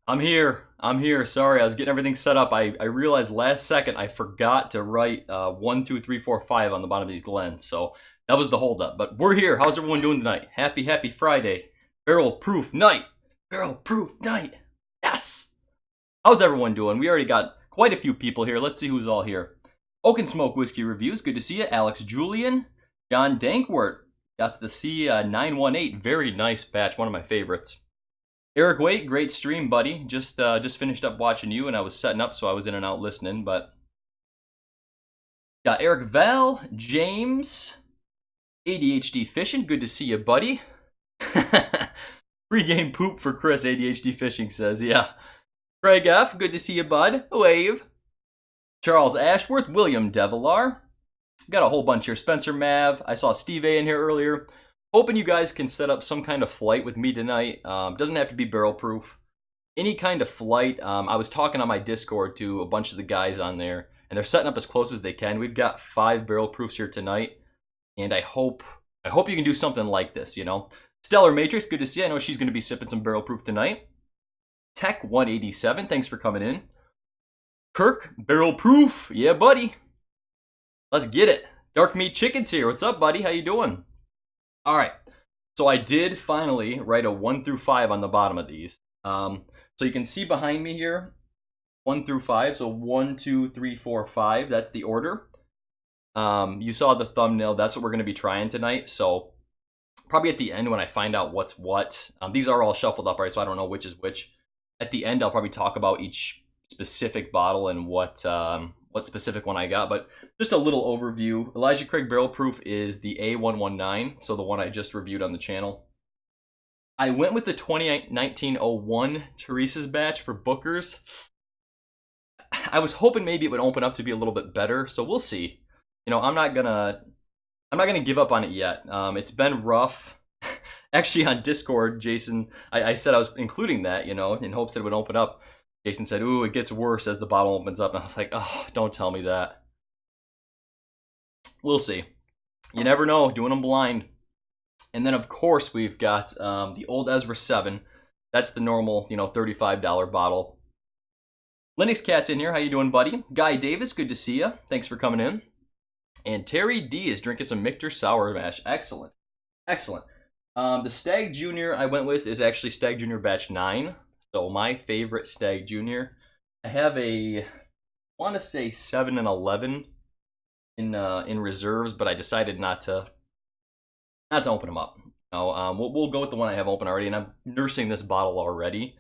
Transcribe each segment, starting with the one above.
I'm here. I'm here. Sorry, I was getting everything set up. I realized last second I forgot to write 1, 2, 3, 4, 5 on the bottom of these Glens. So that was the holdup. But we're here. How's everyone doing tonight? Happy Friday. Barrel proof night. Barrel proof night. Yes. How's everyone doing? We already got quite a few people here. Let's see who's all here. Oak and Smoke Whiskey Reviews. Good to see you. Alex Julian. John Dankwart. That's the C918. Very nice batch. One of my favorites. Eric Waite, great stream, buddy. Just finished up watching you, and I was setting up, so I was in and out listening. But got Eric Val, James, ADHD Fishing. Good to see you, buddy. Pre-game poop for Chris. ADHD Fishing says, yeah. Craig F. Good to see you, bud. Wave. Charles Ashworth, William Devilar. Got a whole bunch here. Spencer Mav. I saw Steve A in here earlier. Hoping you guys can set up some kind of flight with me tonight. Doesn't have to be barrel proof. Any kind of flight. I was talking on my Discord to a bunch of the guys on there, and they're setting up as close as they can. We've got 5 barrel proofs here tonight, and I hope you can do something like this, you know. Stellar Matrix, good to see you. I know she's going to be sipping some barrel proof tonight. Tech 187, thanks for coming in. Kirk, barrel proof. Yeah, buddy. Let's get it. Dark Meat Chicken's here. What's up, buddy? How you doing? All right, so I did finally write a 1 through 5 on the bottom of these. So you can see behind me here, 1 through 5. So 1, 2, 3, 4, 5. That's the order. You saw the thumbnail. That's what we're going to be trying tonight. So probably at the end when I find out what's what. These are all shuffled up, right? So I don't know which is which. At the end, I'll probably talk about each specific bottle and what specific one I got, but just a little overview. Elijah Craig Barrel Proof is the A119, so the one I just reviewed on the channel. I went with the 2019-01 Teresa's batch for Booker's. I was hoping maybe it would open up to be a little bit better, so we'll see. You know, I'm not gonna give up on it yet. It's been rough. Actually, on Discord, Jason, I said I was including that, you know, in hopes that it would open up. Jason said, ooh, it gets worse as the bottle opens up. And I was like, oh, don't tell me that. We'll see. You never know, doing them blind. And then, of course, we've got the Old Ezra 7. That's the normal, you know, $35 bottle. Linux Cat's in here. How you doing, buddy? Guy Davis, good to see you. Thanks for coming in. And Terry D is drinking some Michter Sour Mash. Excellent. Excellent. The Stag Junior I went with is actually Stag Junior Batch 9. So my favorite Stag Junior. I have I want to say 7 and 11 in reserves, but I decided not to open them up. No, we'll go with the one I have open already, and I'm nursing this bottle already,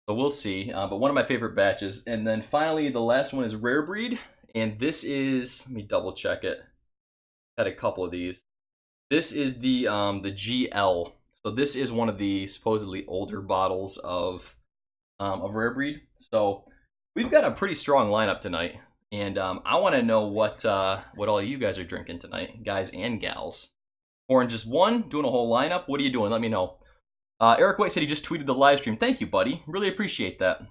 so we'll see. But one of my favorite batches, and then finally the last one is Rare Breed, and this is, let me double check it. Had a couple of these. This is the GL. So this is one of the supposedly older bottles of Rare Breed. So we've got a pretty strong lineup tonight, and I want to know what all you guys are drinking tonight, guys and gals. Pouring just one, doing a whole lineup. What are you doing? Let me know. Eric White said he just tweeted the live stream. Thank you, buddy. Really appreciate that.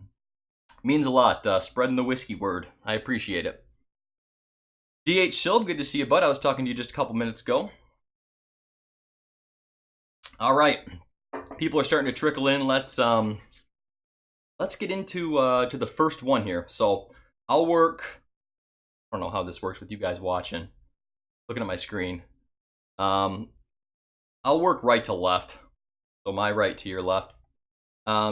Means a lot. Spreading the whiskey word. I appreciate it. DH Silv, good to see you, bud. I was talking to you just a couple minutes ago. All right, people are starting to trickle in. Let's get into to the first one here. So I'll work. I don't know how this works with you guys watching, looking at my screen. I'll work right to left, so my right to your left.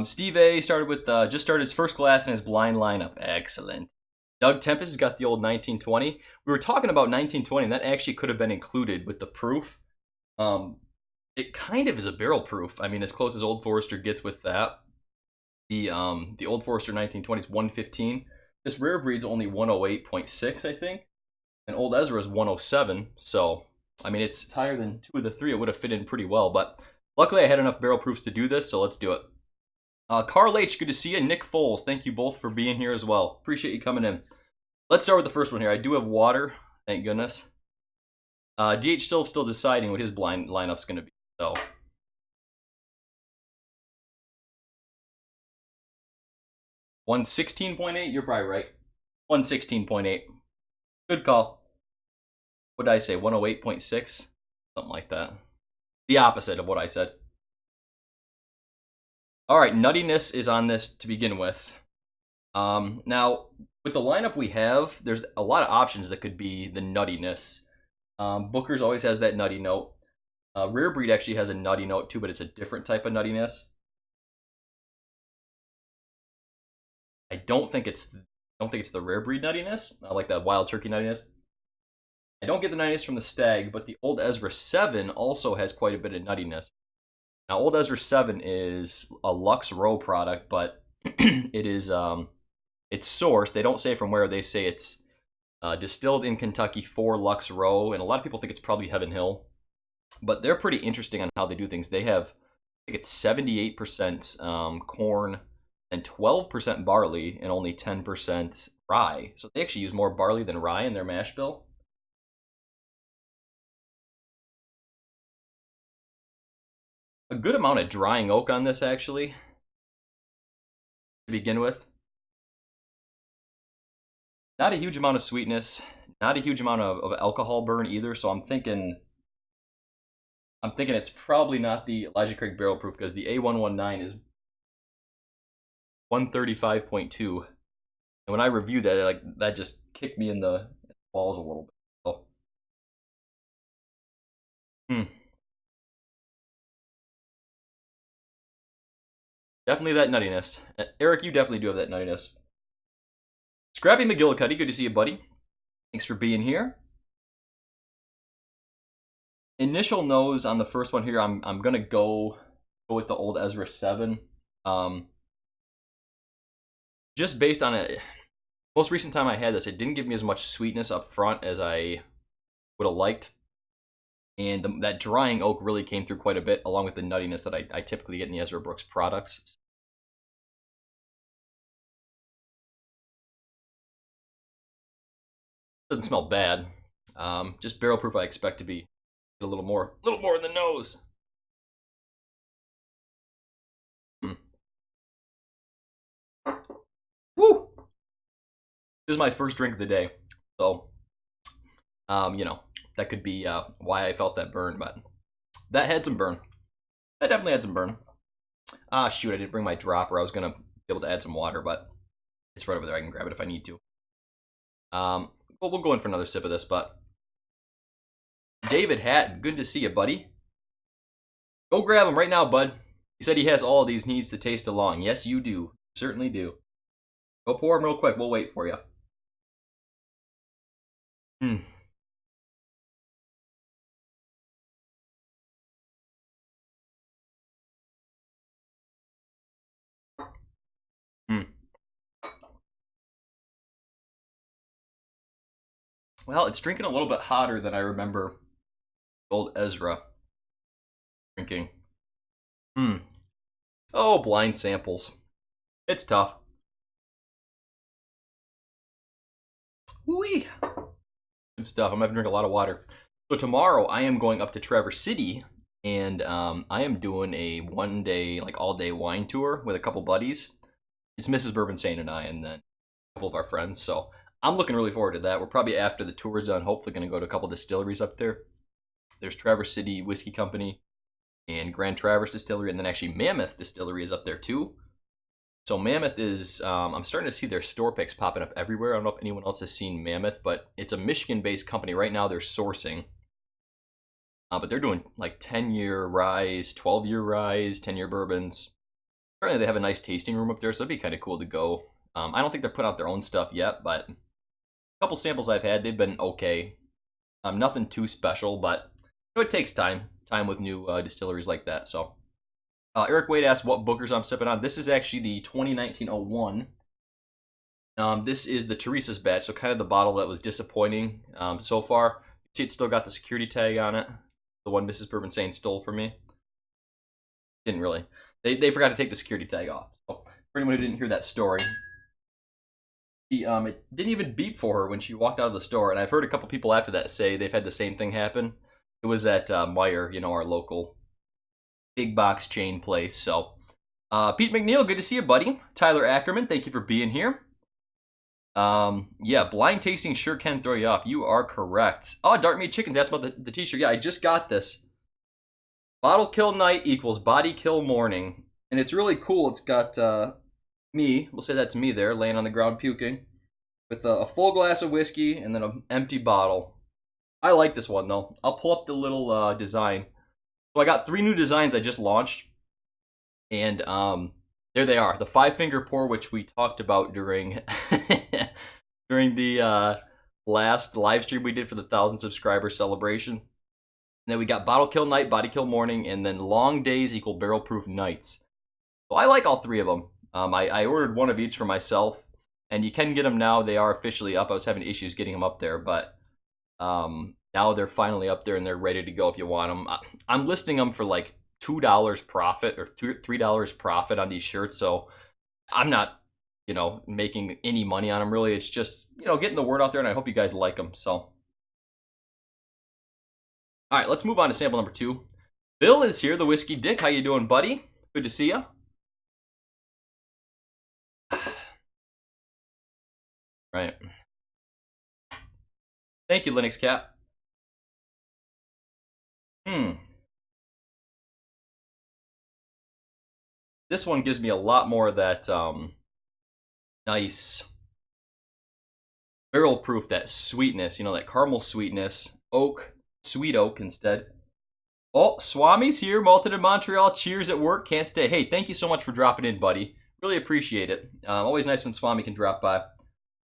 Steve A started with just started his first glass in his blind lineup. Excellent. Doug Tempest has got the old 1920. We were talking about 1920, and that actually could have been included with the proof. It kind of is a barrel proof. I mean, as close as Old Forester gets with that. The Old Forester 1920 is 115. This Rare Breed's only 108.6, I think. And Old Ezra is 107. So, I mean, it's higher than 2 of the 3. It would have fit in pretty well. But luckily, I had enough barrel proofs to do this, so let's do it. Carl H., good to see you. Nick Foles, thank you both for being here as well. Appreciate you coming in. Let's start with the first one here. I do have water, thank goodness. DH Silv still deciding what his blind lineup's going to be. So, 116.8, you're probably right. 116.8. Good call. What did I say? 108.6? Something like that. The opposite of what I said. All right, nuttiness is on this to begin with. Now, with the lineup we have, there's a lot of options that could be the nuttiness. Booker's always has that nutty note. Rare Breed actually has a nutty note too, but it's a different type of nuttiness. I don't think it's the Rare Breed nuttiness. I like that Wild Turkey nuttiness. I don't get the nuttiness from the Stag, but the Old Ezra 7 also has quite a bit of nuttiness. Now, Old Ezra 7 is a Lux Row product, but it is it's sourced. They don't say from where. They say it's distilled in Kentucky for Lux Row, and a lot of people think it's probably Heaven Hill. But they're pretty interesting on how they do things. They have, I think it's 78% corn and 12% barley and only 10% rye. So they actually use more barley than rye in their mash bill. A good amount of drying oak on this, actually, to begin with. Not a huge amount of sweetness, not a huge amount of alcohol burn either, so I'm thinking it's probably not the Elijah Craig Barrel Proof, because the A119 is 135.2. And when I reviewed that, that just kicked me in the balls a little bit. So. Definitely that nuttiness. Eric, you definitely do have that nuttiness. Scrappy McGillicuddy, good to see you, buddy. Thanks for being here. Initial nose on the first one here, I'm gonna go with the Old Ezra 7. Just based on it, most recent time I had this, it didn't give me as much sweetness up front as I would have liked. And that drying oak really came through quite a bit, along with the nuttiness that I typically get in the Ezra Brooks products. Doesn't smell bad. Just barrel proof, I expect to be a little more in the nose. Woo! This is my first drink of the day, so you know, that could be why I felt that burn, but that had some burn. That definitely had some burn. Ah, shoot, I didn't bring my dropper. I was gonna be able to add some water, but it's right over there. I can grab it if I need to. Well, we'll go in for another sip of this, but David Hatton, good to see you, buddy. Go grab him right now, bud. He said he has all of these, needs to taste along. Yes, you do. Certainly do. Go pour them real quick. We'll wait for you. Well, it's drinking a little bit hotter than I remember Old Ezra drinking. Oh, blind samples. It's tough. Woo-wee. Good stuff. I'm going to drink a lot of water. So tomorrow I am going up to Traverse City, and I am doing a one-day, all-day wine tour with a couple buddies. It's Mrs. Bourbinsane and I, and then a couple of our friends. So I'm looking really forward to that. We're probably, after the tour is done, hopefully going to go to a couple distilleries up there. There's Traverse City Whiskey Company and Grand Traverse Distillery, and then actually Mammoth Distillery is up there too. So Mammoth is, I'm starting to see their store picks popping up everywhere. I don't know if anyone else has seen Mammoth, but it's a Michigan-based company. Right now they're sourcing, but they're doing 10-year ryes, 12-year ryes, 10-year bourbons. Apparently they have a nice tasting room up there, so it'd be kind of cool to go. I don't think they're putting out their own stuff yet, but a couple samples I've had, they've been okay. Nothing too special, but it takes time with new distilleries like that. So Eric Wade asked what Bookers I'm sipping on. This is actually the 2019-01. This is the Teresa's batch, so kind of the bottle that was disappointing so far. You see it's still got the security tag on it. The one Mrs. Bourbinsane stole from me. Didn't really. They forgot to take the security tag off. So for anyone who didn't hear that story, it didn't even beep for her when she walked out of the store. And I've heard a couple people after that say they've had the same thing happen. It was at Meyer, our local big box chain place. So Pete McNeil, good to see you, buddy. Tyler Ackerman, thank you for being here. Yeah, blind tasting sure can throw you off. You are correct. Oh, Dark Meat Chickens asked about the t-shirt. Yeah, I just got this. Bottle kill night equals body kill morning. And it's really cool. It's got me, we'll say that's me there, laying on the ground puking, with a full glass of whiskey and then an empty bottle. I like this one, though. I'll pull up the little design. So I got 3 new designs I just launched. And there they are. The 5-finger pour, which we talked about during during the last live stream we did for the 1,000 subscriber celebration. And then we got bottle kill night, body kill morning, and then long days equal barrel proof nights. So I like all 3 of them. I ordered 1 of each for myself, and you can get them now. They are officially up. I was having issues getting them up there, but now they're finally up there and they're ready to go if you want them. I'm listing them for like $2 profit or $3 profit on these shirts, so I'm not, making any money on them really. It's just, getting the word out there, and I hope you guys like them. So, all right, let's move on to sample number 2. Bill is here, the Whiskey Dick. How you doing, buddy? Good to see you. Right. Thank you, Linux Cat. This one gives me a lot more of that nice barrel proof, that sweetness, that caramel sweetness. Oak, sweet oak instead. Oh, Swami's here, malted in Montreal. Cheers at work, can't stay. Hey, thank you so much for dropping in, buddy. Really appreciate it. Always nice when Swami can drop by.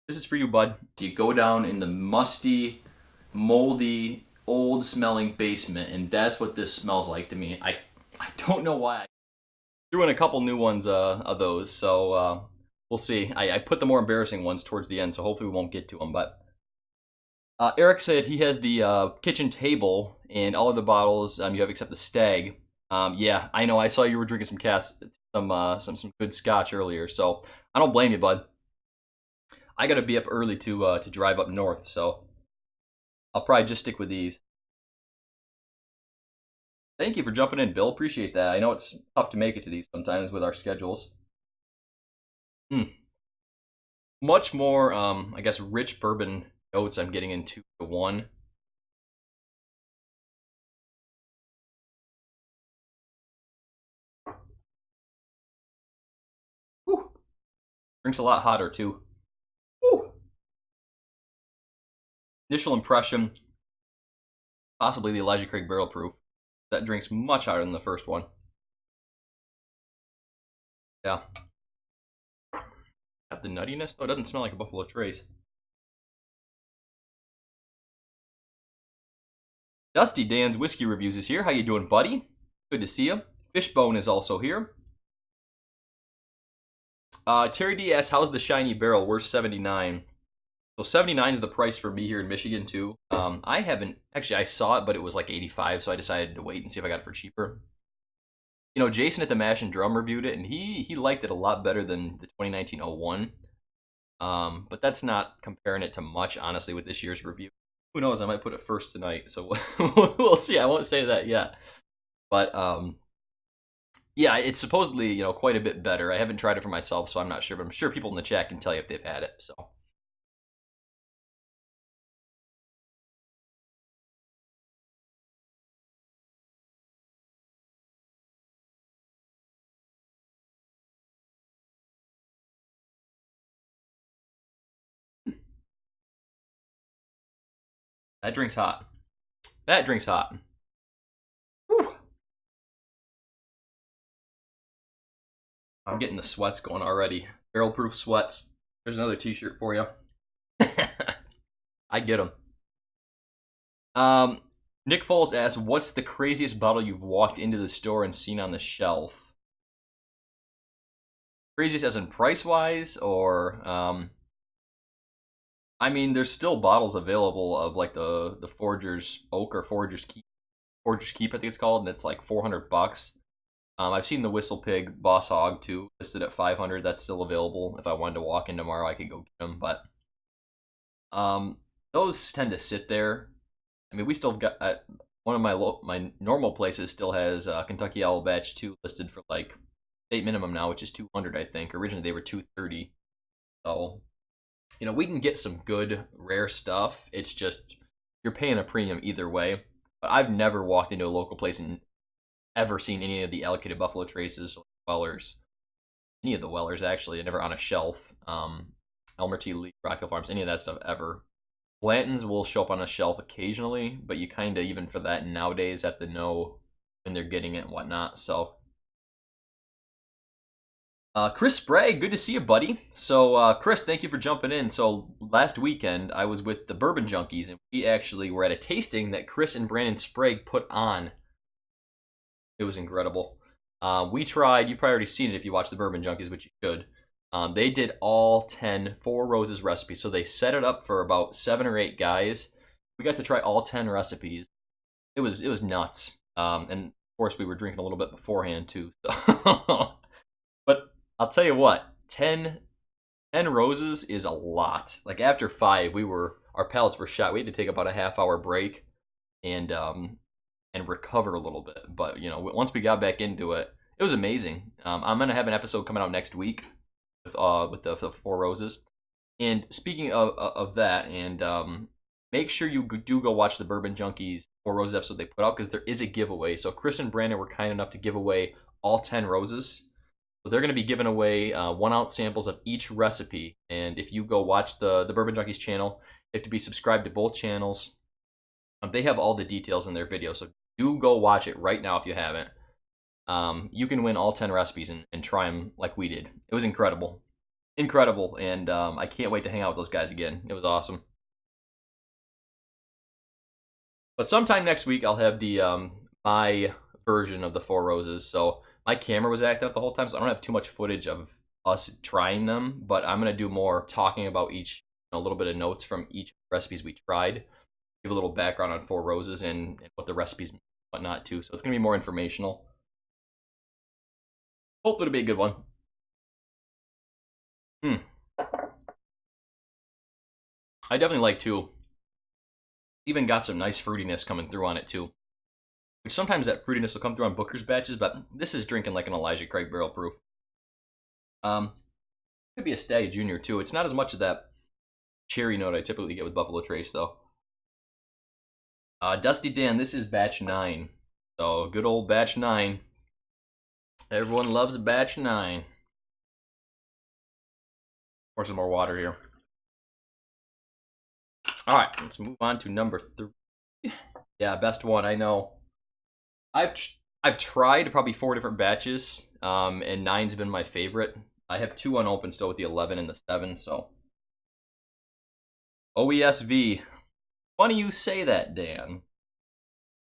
This is for you, bud. You go down in the musty, moldy, old-smelling basement, and that's what this smells like to me. I don't know why. I threw in a couple new ones of those, so we'll see. I put the more embarrassing ones towards the end, so hopefully we won't get to them. But Eric said he has the kitchen table, and all of the bottles you have except the Stag. Yeah, I know. I saw you were drinking some good scotch earlier, so I don't blame you, bud. I gotta be up early to drive up north, so I'll probably just stick with these. Thank you for jumping in, Bill. Appreciate that. I know it's tough to make it to these sometimes with our schedules. Much more, I guess, rich bourbon notes I'm getting into the 1. Whew. Drinks a lot hotter, too. Whew. Initial impression, possibly the Elijah Craig Barrel Proof. That drink's much hotter than the first one. Yeah. Got the nuttiness, though. It doesn't smell like a Buffalo Trace. Dusty Dan's Whiskey Reviews is here. How you doing, buddy? Good to see you. Fishbone is also here. Terry D asks, how's the shiny barrel? We're 79. So 79 is the price for me here in Michigan, too. I haven't... Actually, I saw it, but it was like 85, so I decided to wait and see if I got it for cheaper. Jason at the Mash and Drum reviewed it, and he liked it a lot better than the 2019-01. But that's not comparing it to much, honestly, with this year's review. Who knows? I might put it first tonight, so we'll see. I won't say that yet. But, yeah, it's supposedly, quite a bit better. I haven't tried it for myself, so I'm not sure, but I'm sure people in the chat can tell you if they've had it, so... That drink's hot. That drink's hot. Whew. I'm getting the sweats going already. Barrel proof sweats. There's another t-shirt for you. I get them. Nick Foles asks, what's the craziest bottle you've walked into the store and seen on the shelf? Craziest as in price-wise, or... I mean, there's still bottles available of like the Forger's Oak or Forger's Keep, I think it's called, and it's like $400. I've seen the Whistle Pig Boss Hog too, listed at $500. That's still available. If I wanted to walk in tomorrow, I could go get them. But those tend to sit there. I mean, we still got one of my normal places still has Kentucky Owl Batch 2 listed for like state minimum now, which is $200, I think. Originally they were $230. So. We can get some good, rare stuff. It's just, you're paying a premium either way. But I've never walked into a local place and ever seen any of the allocated Buffalo Traces, Wellers, any of the Wellers actually, never on a shelf. Elmer T. Lee, Rockville Farms, any of that stuff ever. Blanton's will show up on a shelf occasionally, but you kind of, even for that nowadays, have to know when they're getting it and whatnot. So, Chris Sprague, good to see you, buddy. So, Chris, thank you for jumping in. So, last weekend, I was with the Bourbon Junkies, and we actually were at a tasting that Chris and Brandon Sprague put on. It was incredible. We tried, you've probably already seen it if you watch the Bourbon Junkies, which you should. They did all 10 Four Roses recipes, so they set it up for about 7 or 8 guys. We got to try all 10 recipes. It was nuts. And of course, we were drinking a little bit beforehand too. So. But I'll tell you what, 10 roses is a lot. Like after 5, our palates were shot. We had to take about a half-hour break and recover a little bit. But once we got back into it, it was amazing. I'm gonna have an episode coming out next week with the Four Roses. And speaking of that, and make sure you do go watch the Bourbon Junkies Four Roses episode they put out, because there is a giveaway. So Chris and Brandon were kind enough to give away all 10 roses. So they're going to be giving away 1-ounce samples of each recipe. And if you go watch the Bourbon Junkies channel, you have to be subscribed to both channels. They have all the details in their video, so do go watch it right now if you haven't. You can win all 10 recipes and try them like we did. It was incredible. Incredible, and I can't wait to hang out with those guys again. It was awesome. But sometime next week, I'll have the my version of the Four Roses. So my camera was acting up the whole time, so I don't have too much footage of us trying them. But I'm going to do more talking about each, a little bit of notes from each recipes we tried. Give a little background on Four Roses and what the recipes and whatnot too. So it's going to be more informational. Hopefully it'll be a good one. I definitely like too. Even got some nice fruitiness coming through on it too. Which sometimes that fruitiness will come through on Booker's batches, but this is drinking like an Elijah Craig barrel proof. Could be a Staggy Junior too. It's not as much of that cherry note I typically get with Buffalo Trace though. Dusty Dan, this is batch 9. So good old batch 9. Everyone loves batch 9. Pour some more water here. All right, let's move on to number 3. Yeah, best one. I know. I've tried probably 4 different batches, and 9's been my favorite. I have 2 unopened still with the 11 and the 7. So OESV. Funny you say that, Dan.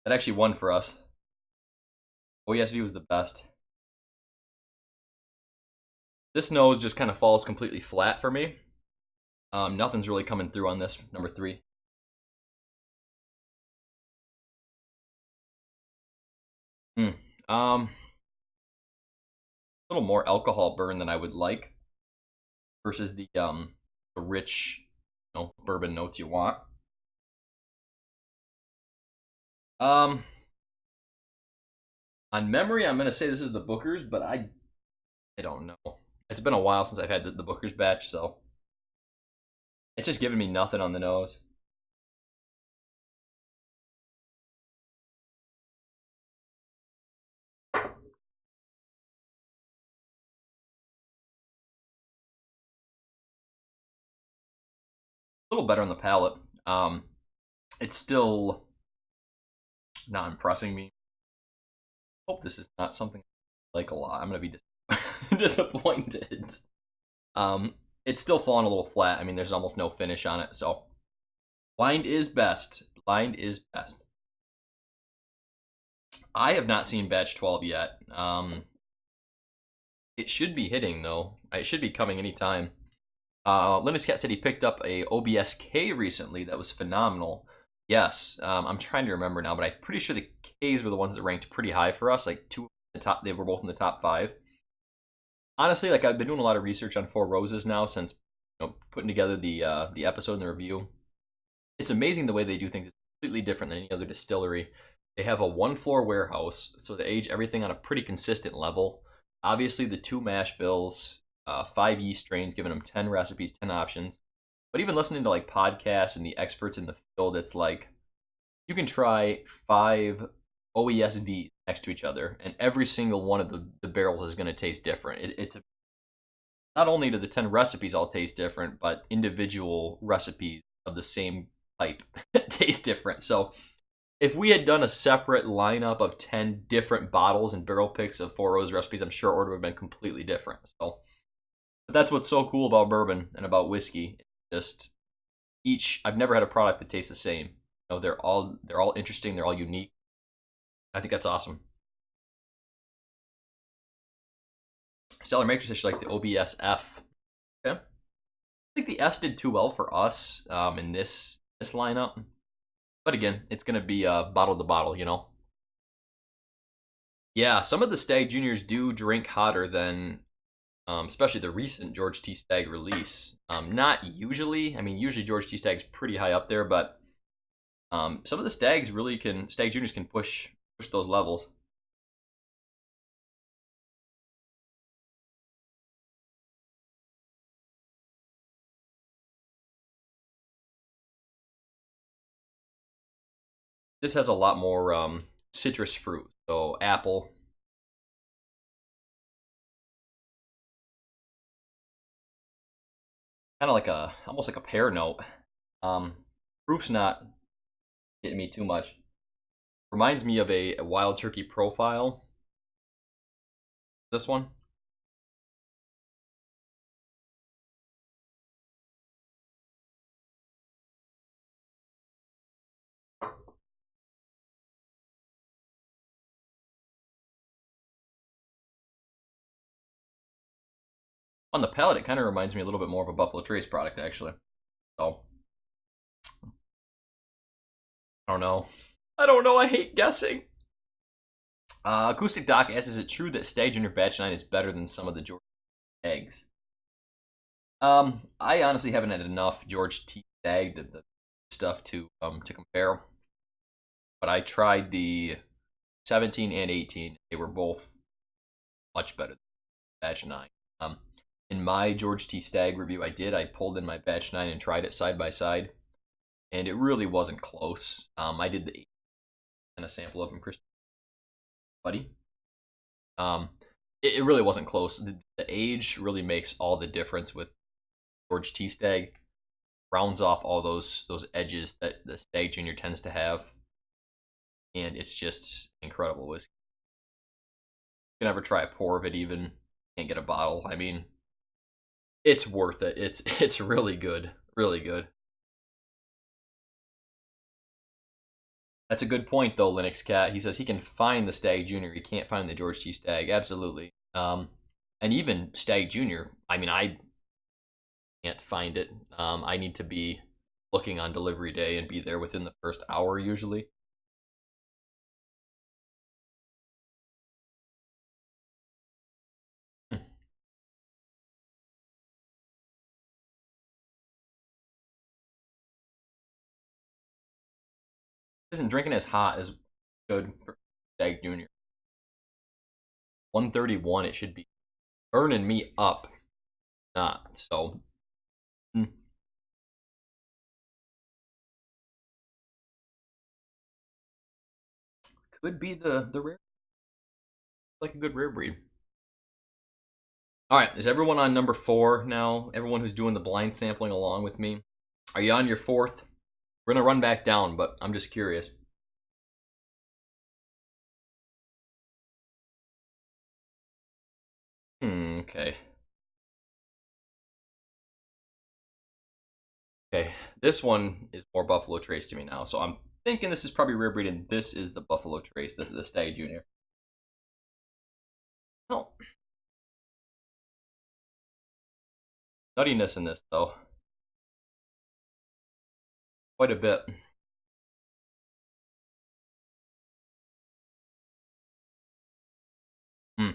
That actually won for us. OESV was the best. This nose just kind of falls completely flat for me. Nothing's really coming through on this, number 3. A little more alcohol burn than I would like versus the rich, bourbon notes you want. On memory, I'm gonna say this is the Booker's, but I don't know. It's been a while since I've had the Booker's batch, so it's just giving me nothing on the nose. A little better on the palate. It's still not impressing me. Hope this is not something I like a lot. I'm gonna be disappointed. It's still falling a little flat. I mean, there's almost no finish on it. So blind is best. Blind is best. I have not seen batch 12 yet. It should be hitting though. It should be coming anytime. Linus Cat said he picked up a OBSK recently that was phenomenal. Yes, I'm trying to remember now, but I'm pretty sure the Ks were the ones that ranked pretty high for us. Like 2 the top, they were both in the top 5. Honestly, like I've been doing a lot of research on Four Roses now since putting together the episode and the review. It's amazing the way they do things. It's completely different than any other distillery. They have a 1-floor warehouse, so they age everything on a pretty consistent level. Obviously, the 2 mash bills, 5 yeast strains, giving them 10 recipes, 10 options. But even listening to like podcasts and the experts in the field, it's like you can try 5 OESV next to each other, and every single one of the barrels is going to taste different. It's not only do the 10 recipes all taste different, but individual recipes of the same type taste different. So if we had done a separate lineup of 10 different bottles and barrel picks of 4 Rose recipes, I'm sure order would have been completely different. So, but that's what's so cool about bourbon and about whiskey. Just I've never had a product that tastes the same. You know, they're all interesting. They're all unique. I think that's awesome. Stellar Matrix says she likes the OBSF. Okay. I think the Fs did too well for us in this lineup. But again, it's going to be bottle to bottle, you know? Yeah, some of the Stag Juniors do drink hotter than, especially the recent George T. Stagg release. Not usually. I mean, usually George T. Stagg's pretty high up there, but some of the Stag Juniors can push those levels. This has a lot more citrus fruit, so apple. Kind of like almost like a pear note. Proof's not getting me too much. Reminds me of a Wild Turkey Profile. This one. On the palate, it kind of reminds me a little bit more of a Buffalo Trace product, actually. So, I don't know. I hate guessing. Acoustic Doc asks, is it true that Stag Junior Batch 9 is better than some of the George eggs? I honestly haven't had enough George T. Stagg the stuff to compare. But I tried the 17 and 18. They were both much better than Batch 9. In my George T. Stagg review I pulled in my Batch 9 and tried it side by side. And it really wasn't close. I did the 8 and a sample of them, Chris. Buddy. It really wasn't close. The age really makes all the difference with George T. Stagg. Rounds off all those edges that the Stagg Junior tends to have. And it's just incredible whiskey. You can never try a pour of it even. Can't get a bottle. I mean, it's worth it. It's really good. Really good. That's a good point, though, Linux Cat. He says he can find the Stagg Junior. He can't find the George T. Stagg. Absolutely. And even Stagg Junior. I mean, I can't find it. I need to be looking on delivery day and be there within the first hour, usually. Isn't drinking as hot as good for Stagg Junior. 131, it should be burning me up. Not so. Could be the rare, like a good rare breed. All right, is everyone on number 4 now? Everyone who's doing the blind sampling along with me, are you on your 4th? We're gonna run back down, but I'm just curious. Okay. Okay, this one is more Buffalo Trace to me now, so I'm thinking this is probably rare breed, and this is the Buffalo Trace. This is the Stagg Junior. Oh, nuttiness in this though, quite a bit. Hmm.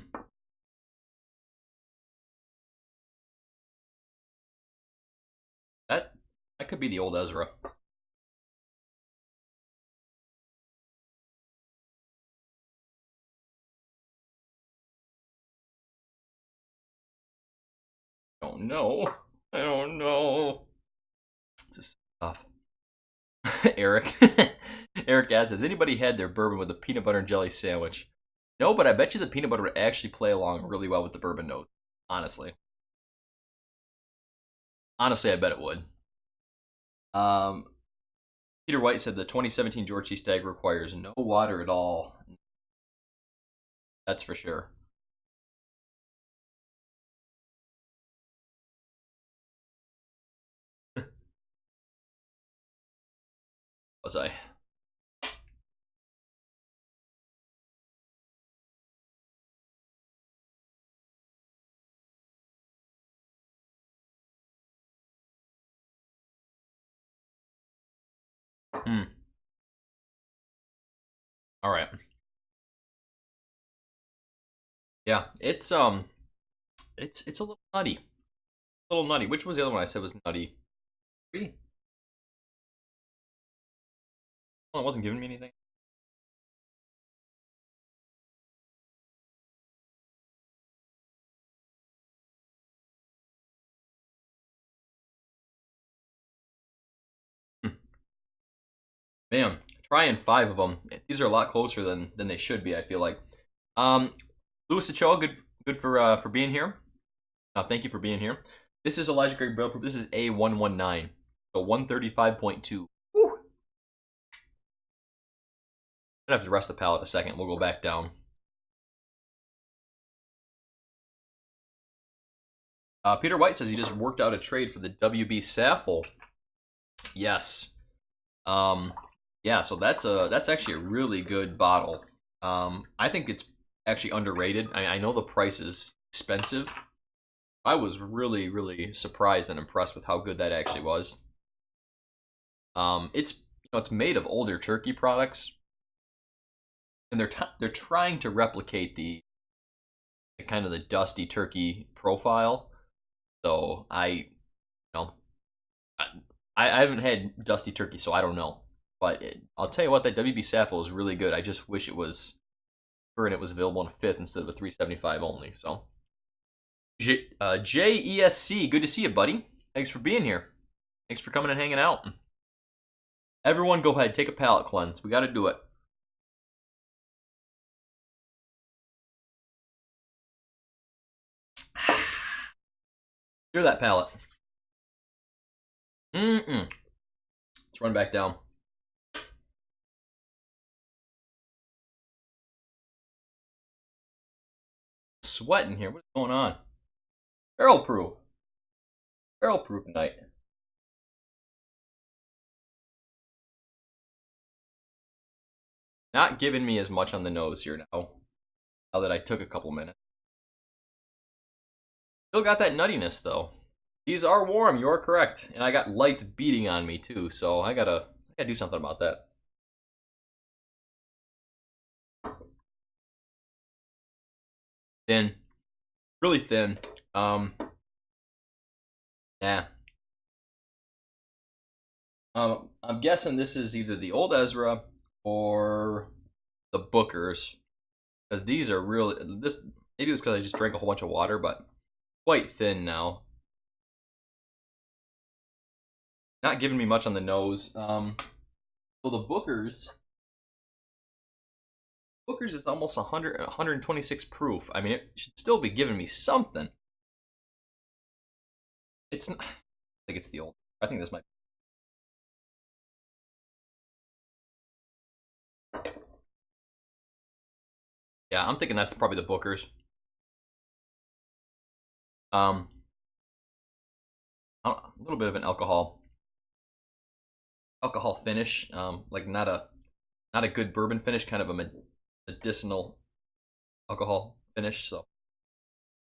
That could be the old Ezra. I don't know. I don't know. This is tough. Eric. Eric asks, has anybody had their bourbon with a peanut butter and jelly sandwich? No, but I bet you the peanut butter would actually play along really well with the bourbon note. Honestly. Honestly, I bet it would. Peter White said the 2017 George T. Stagg requires no water at all. That's for sure. Was I? All right. Yeah, it's a little nutty. A little nutty. Which was the other one I said was nutty? 3? Oh, it wasn't giving me anything. Man, trying 5 of them. These are a lot closer than they should be. I feel like. Louis Ochoa, good for being here. Thank you for being here. This is Elijah Gregg Barrel Proof. This is A119, so 135.2. Woo! I'd have to rest the palate a second. We'll go back down. Peter White says he just worked out a trade for the WB Saffel. Yes. Yeah, so that's actually a really good bottle. I think it's actually underrated. I know the price is expensive. I was really, really surprised and impressed with how good that actually was. It's made of older turkey products, and they're trying to replicate the kind of the dusty turkey profile. So I haven't had dusty turkey, so I don't know. But I'll tell you what, that WB Saffel is really good. I just wish it was available in a 5th instead of a 375 only. So, JESC, good to see you, buddy. Thanks for being here. Thanks for coming and hanging out. Everyone, go ahead, take a palate cleanse. We got to do it. Hear that palate. Let's run back down. Sweating here. What's going on? Barrel proof night. Not giving me as much on the nose here now. Now that I took a couple minutes. Still got that nuttiness though. These are warm, you are correct. And I got lights beating on me too, so I gotta do something about that. Thin. Really thin. Yeah. I'm guessing this is either the old Ezra or the Bookers. Because these are really maybe it was because I just drank a whole bunch of water, but quite thin now. Not giving me much on the nose. So the Bookers is almost 126 proof. I mean, it should still be giving me something. It's not, I think it's the old. I think this might. Yeah, I'm thinking that's probably the Bookers. A little bit of an alcohol finish. Like not a good bourbon finish, kind of a medicinal alcohol finish. So,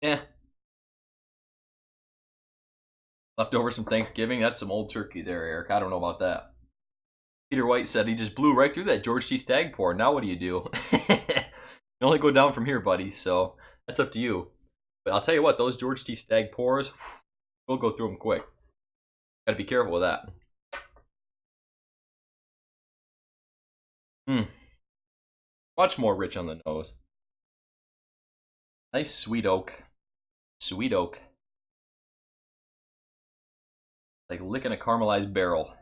yeah. Leftovers from Thanksgiving. That's some old turkey there, Eric. I don't know about that. Peter White said he just blew right through that George T. Stagg pour. Now what do you do? You only go down from here, buddy. So that's up to you. But I'll tell you what, those George T. Stagg pours, we'll go through them quick. Gotta be careful with that. Much more rich on the nose. Nice sweet oak. Sweet oak. Like licking a caramelized barrel.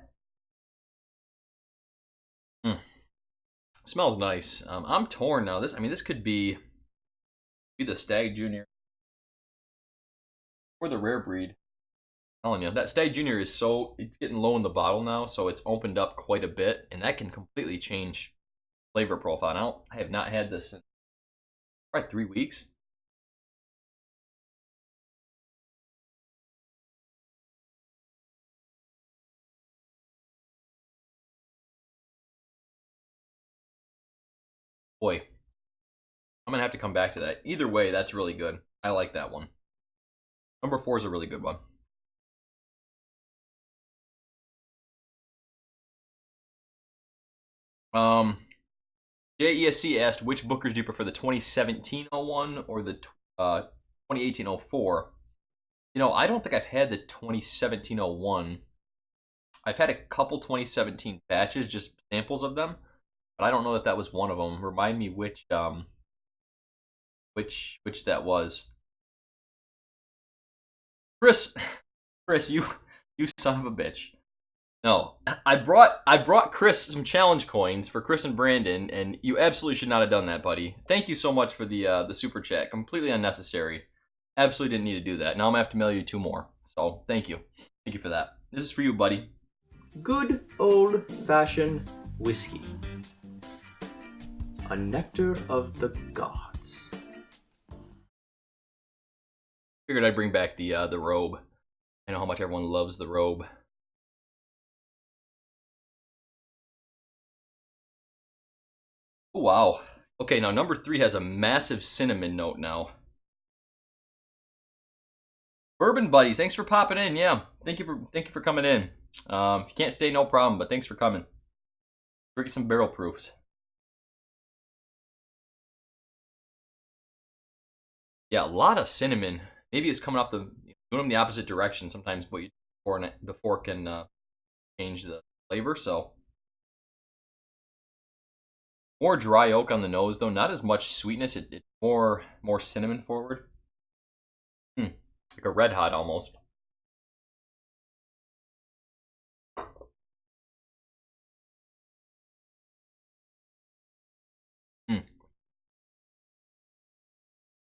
Smells nice. I'm torn now. This could be the Stag Junior or the rare breed. I'm telling you, that Stag Junior is it's getting low in the bottle now, so it's opened up quite a bit, and that can completely change flavor profile. Now, I have not had this in probably 3 weeks. Boy, I'm gonna have to come back to that. Either way, that's really good. I like that one. Number 4 is a really good one. JESC asked, which Bookers do you prefer, the 2017-01 or the 2018-04? You know, I don't think I've had the 2017-01. I've had a couple 2017 batches, just samples of them, but I don't know that that was one of them. Remind me which that was. Chris, you son of a bitch. No, I brought Chris some challenge coins for Chris and Brandon, and you absolutely should not have done that, buddy. Thank you so much for the super chat. Completely unnecessary. Absolutely didn't need to do that. Now I'm gonna have to mail you 2 more. So thank you for that. This is for you, buddy. Good old-fashioned whiskey. A nectar of the gods. Figured I'd bring back the robe. I know how much everyone loves the robe. Oh, wow. Okay, now number 3 has a massive cinnamon note now. Bourbon buddies, thanks for popping in. Yeah, thank you for coming in. If you can't stay, no problem, but thanks for coming. Drink some barrel proofs. Yeah, a lot of cinnamon. Maybe it's coming off doing them the opposite direction sometimes, but before can change the flavor. So more dry oak on the nose, though, not as much sweetness. It's more cinnamon forward. Like a red hot almost.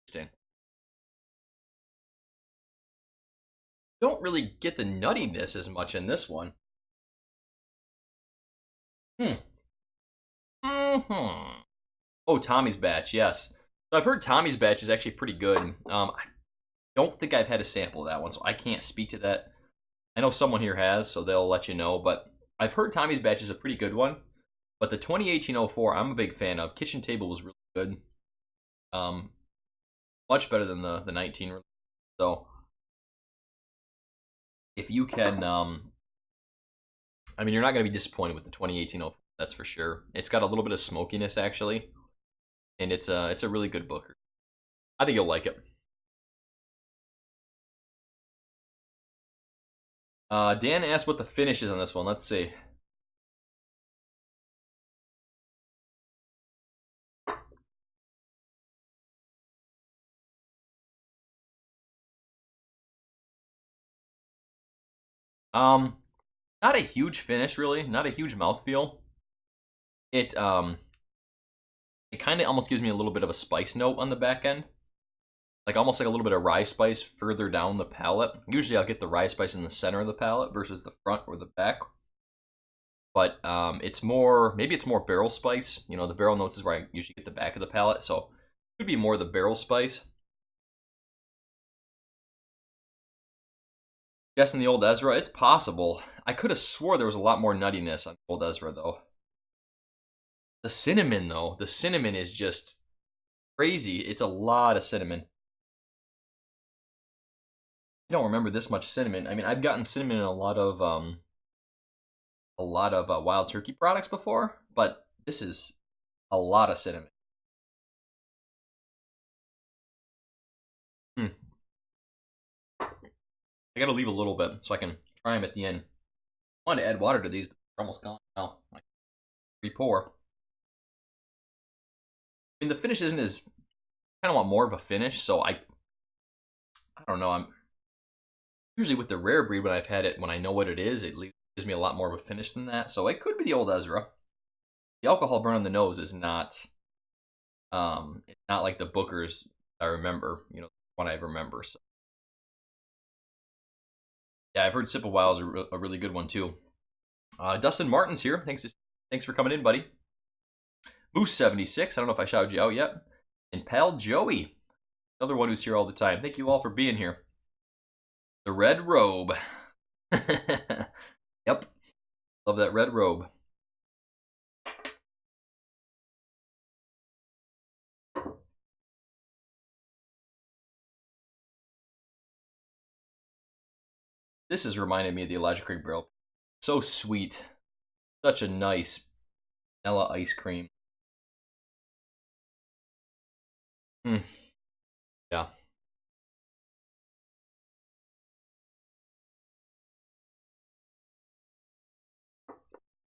Interesting. Don't really get the nuttiness as much in this one. Oh, Tommy's batch, yes. So I've heard Tommy's batch is actually pretty good. I don't think I've had a sample of that one, so I can't speak to that. I know someone here has, so they'll let you know, but I've heard Tommy's batch is a pretty good one. But the 2018-04, I'm a big fan of. Kitchen Table was really good. Much better than the 19. So if you can, I mean, you're not going to be disappointed with the 2018-04, that's for sure. It's got a little bit of smokiness, actually. And it's a really good Booker. I think you'll like it. Dan asked what the finish is on this one. Let's see. Not a huge finish, really. Not a huge mouthfeel. It kind of almost gives me a little bit of a spice note on the back end. Like almost like a little bit of rye spice further down the palate. Usually I'll get the rye spice in the center of the palate versus the front or the back. But it's more, maybe it's more barrel spice. You know, the barrel notes is where I usually get the back of the palate. So it could be more the barrel spice. Guessing the old Ezra, it's possible. I could have swore there was a lot more nuttiness on old Ezra, though. The cinnamon, though. The cinnamon is just crazy. It's a lot of cinnamon. I don't remember this much cinnamon. I mean, I've gotten cinnamon in a lot of Wild Turkey products before, but this is a lot of cinnamon. I gotta leave a little bit so I can try them at the end. I wanted to add water to these, but they're almost gone now. Like, re-pour. I mean, the finish isn't as... I kind of want more of a finish, so I don't know. I'm usually with the rare breed when I've had it, when I know what it is, it gives me a lot more of a finish than that. So it could be the old Ezra. The alcohol burn on the nose is not, it's not like the Booker's I remember, you know, one I remember. So yeah, I've heard Sip a While is a really good one too. Dustin Martin's here. Thanks for coming in, buddy. Moose76. I don't know if I shouted you out yet. And pal Joey, another one who's here all the time. Thank you all for being here. The red robe. Yep. Love that red robe. This has reminded me of the Elijah Craig Barrel. So sweet. Such a nice vanilla ice cream. Yeah.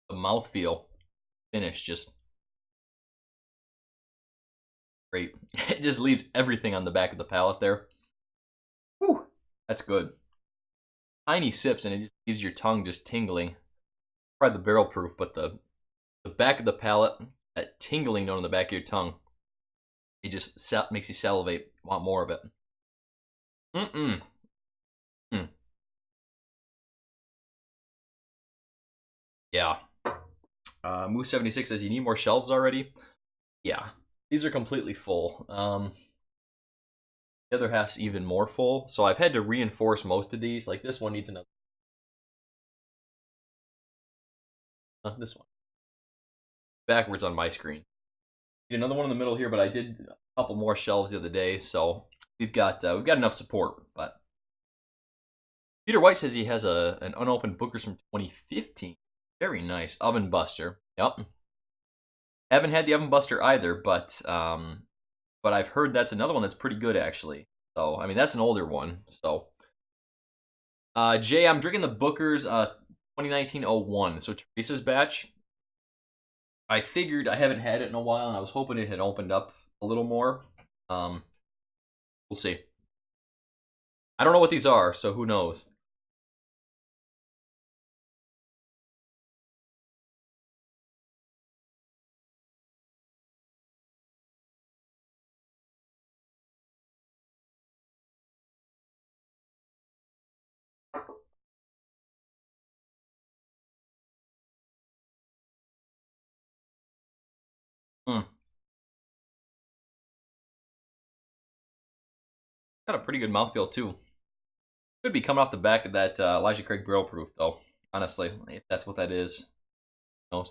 The mouthfeel finish just great. It just leaves everything on the back of the palate there. Whew, that's good. Tiny sips and it just leaves your tongue just tingling. Probably the barrel proof, but the back of the palate, that tingling note on the back of your tongue, it just makes you salivate, want more of it. Yeah. Moose76 says, you need more shelves already? Yeah. These are completely full. The other half's even more full, so I've had to reinforce most of these. Like this one needs another. This one. Backwards on my screen. Need another one in the middle here, but I did a couple more shelves the other day, so we've got enough support. But Peter White says he has an unopened Booker's from 2015. Very nice. Oven Buster. Yep. Haven't had the Oven Buster either, but I've heard that's another one that's pretty good actually. So I mean that's an older one. So Jay, I'm drinking the Booker's 2019-01. So Teresa's batch. I figured I haven't had it in a while, and I was hoping it had opened up a little more. We'll see. I don't know what these are, so who knows? Got a pretty good mouthfeel too. Could be coming off the back of that Elijah Craig Barrel Proof, though. Honestly, if that's what that is. Who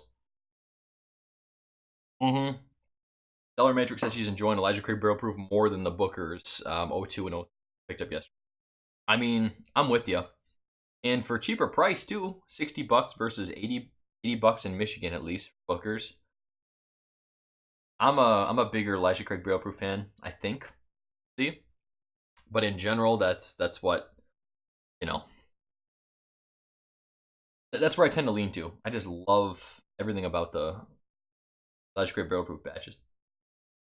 knows? Stellar Matrix said she's enjoying Elijah Craig Barrel Proof more than the Booker's 02 and 03 picked up yesterday. I mean, I'm with you. And for cheaper price too, $60 versus 80 bucks in Michigan at least for Booker's. I'm a bigger Elijah Craig Barrel Proof fan, I think. See? But in general, that's what, you know. That's where I tend to lean to. I just love everything about the Elijah Craig Barrel Proof batches.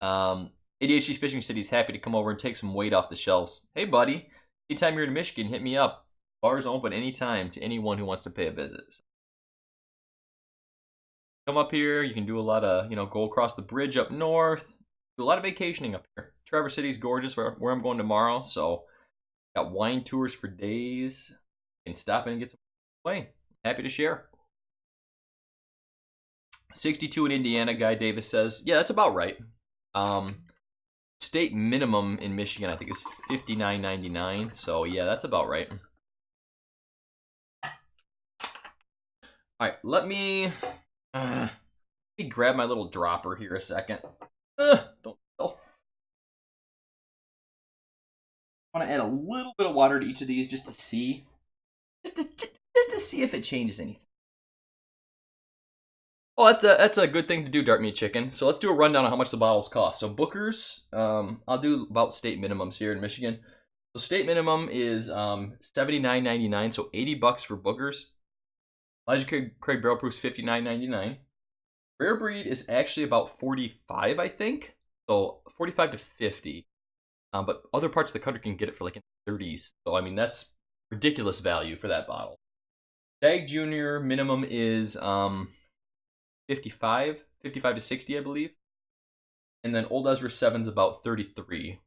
ADHD Fishing said he's happy to come over and take some weight off the shelves. Hey, buddy. Anytime you're in Michigan, hit me up. Bars open anytime to anyone who wants to pay a visit. Come up here. You can do a lot of, go across the bridge up north. Do a lot of vacationing up here. Traverse City's gorgeous where I'm going tomorrow. So, got wine tours for days. You can stop in and get some away. Happy to share. 62 in Indiana, Guy Davis says. Yeah, that's about right. State minimum in Michigan, I think, is $59.99. So, yeah, that's about right. All right, let me grab my little dropper here a second. Don't spill. I want to add a little bit of water to each of these just to see. Just to see if it changes anything. Oh, that's a good thing to do, Dark Meat Chicken. So let's do a rundown on how much the bottles cost. So Booker's, I'll do about state minimums here in Michigan. So state minimum is $79.99, so $80 for Booker's. Elijah Craig Barrel Proof's $59.99. Rare Breed is actually about $45, I think. So $45 to $50. But other parts of the country can get it for like in the $30s. So I mean that's ridiculous value for that bottle. Stag Junior minimum is $55. 55 to 60, I believe. And then Old Ezra 7's about 33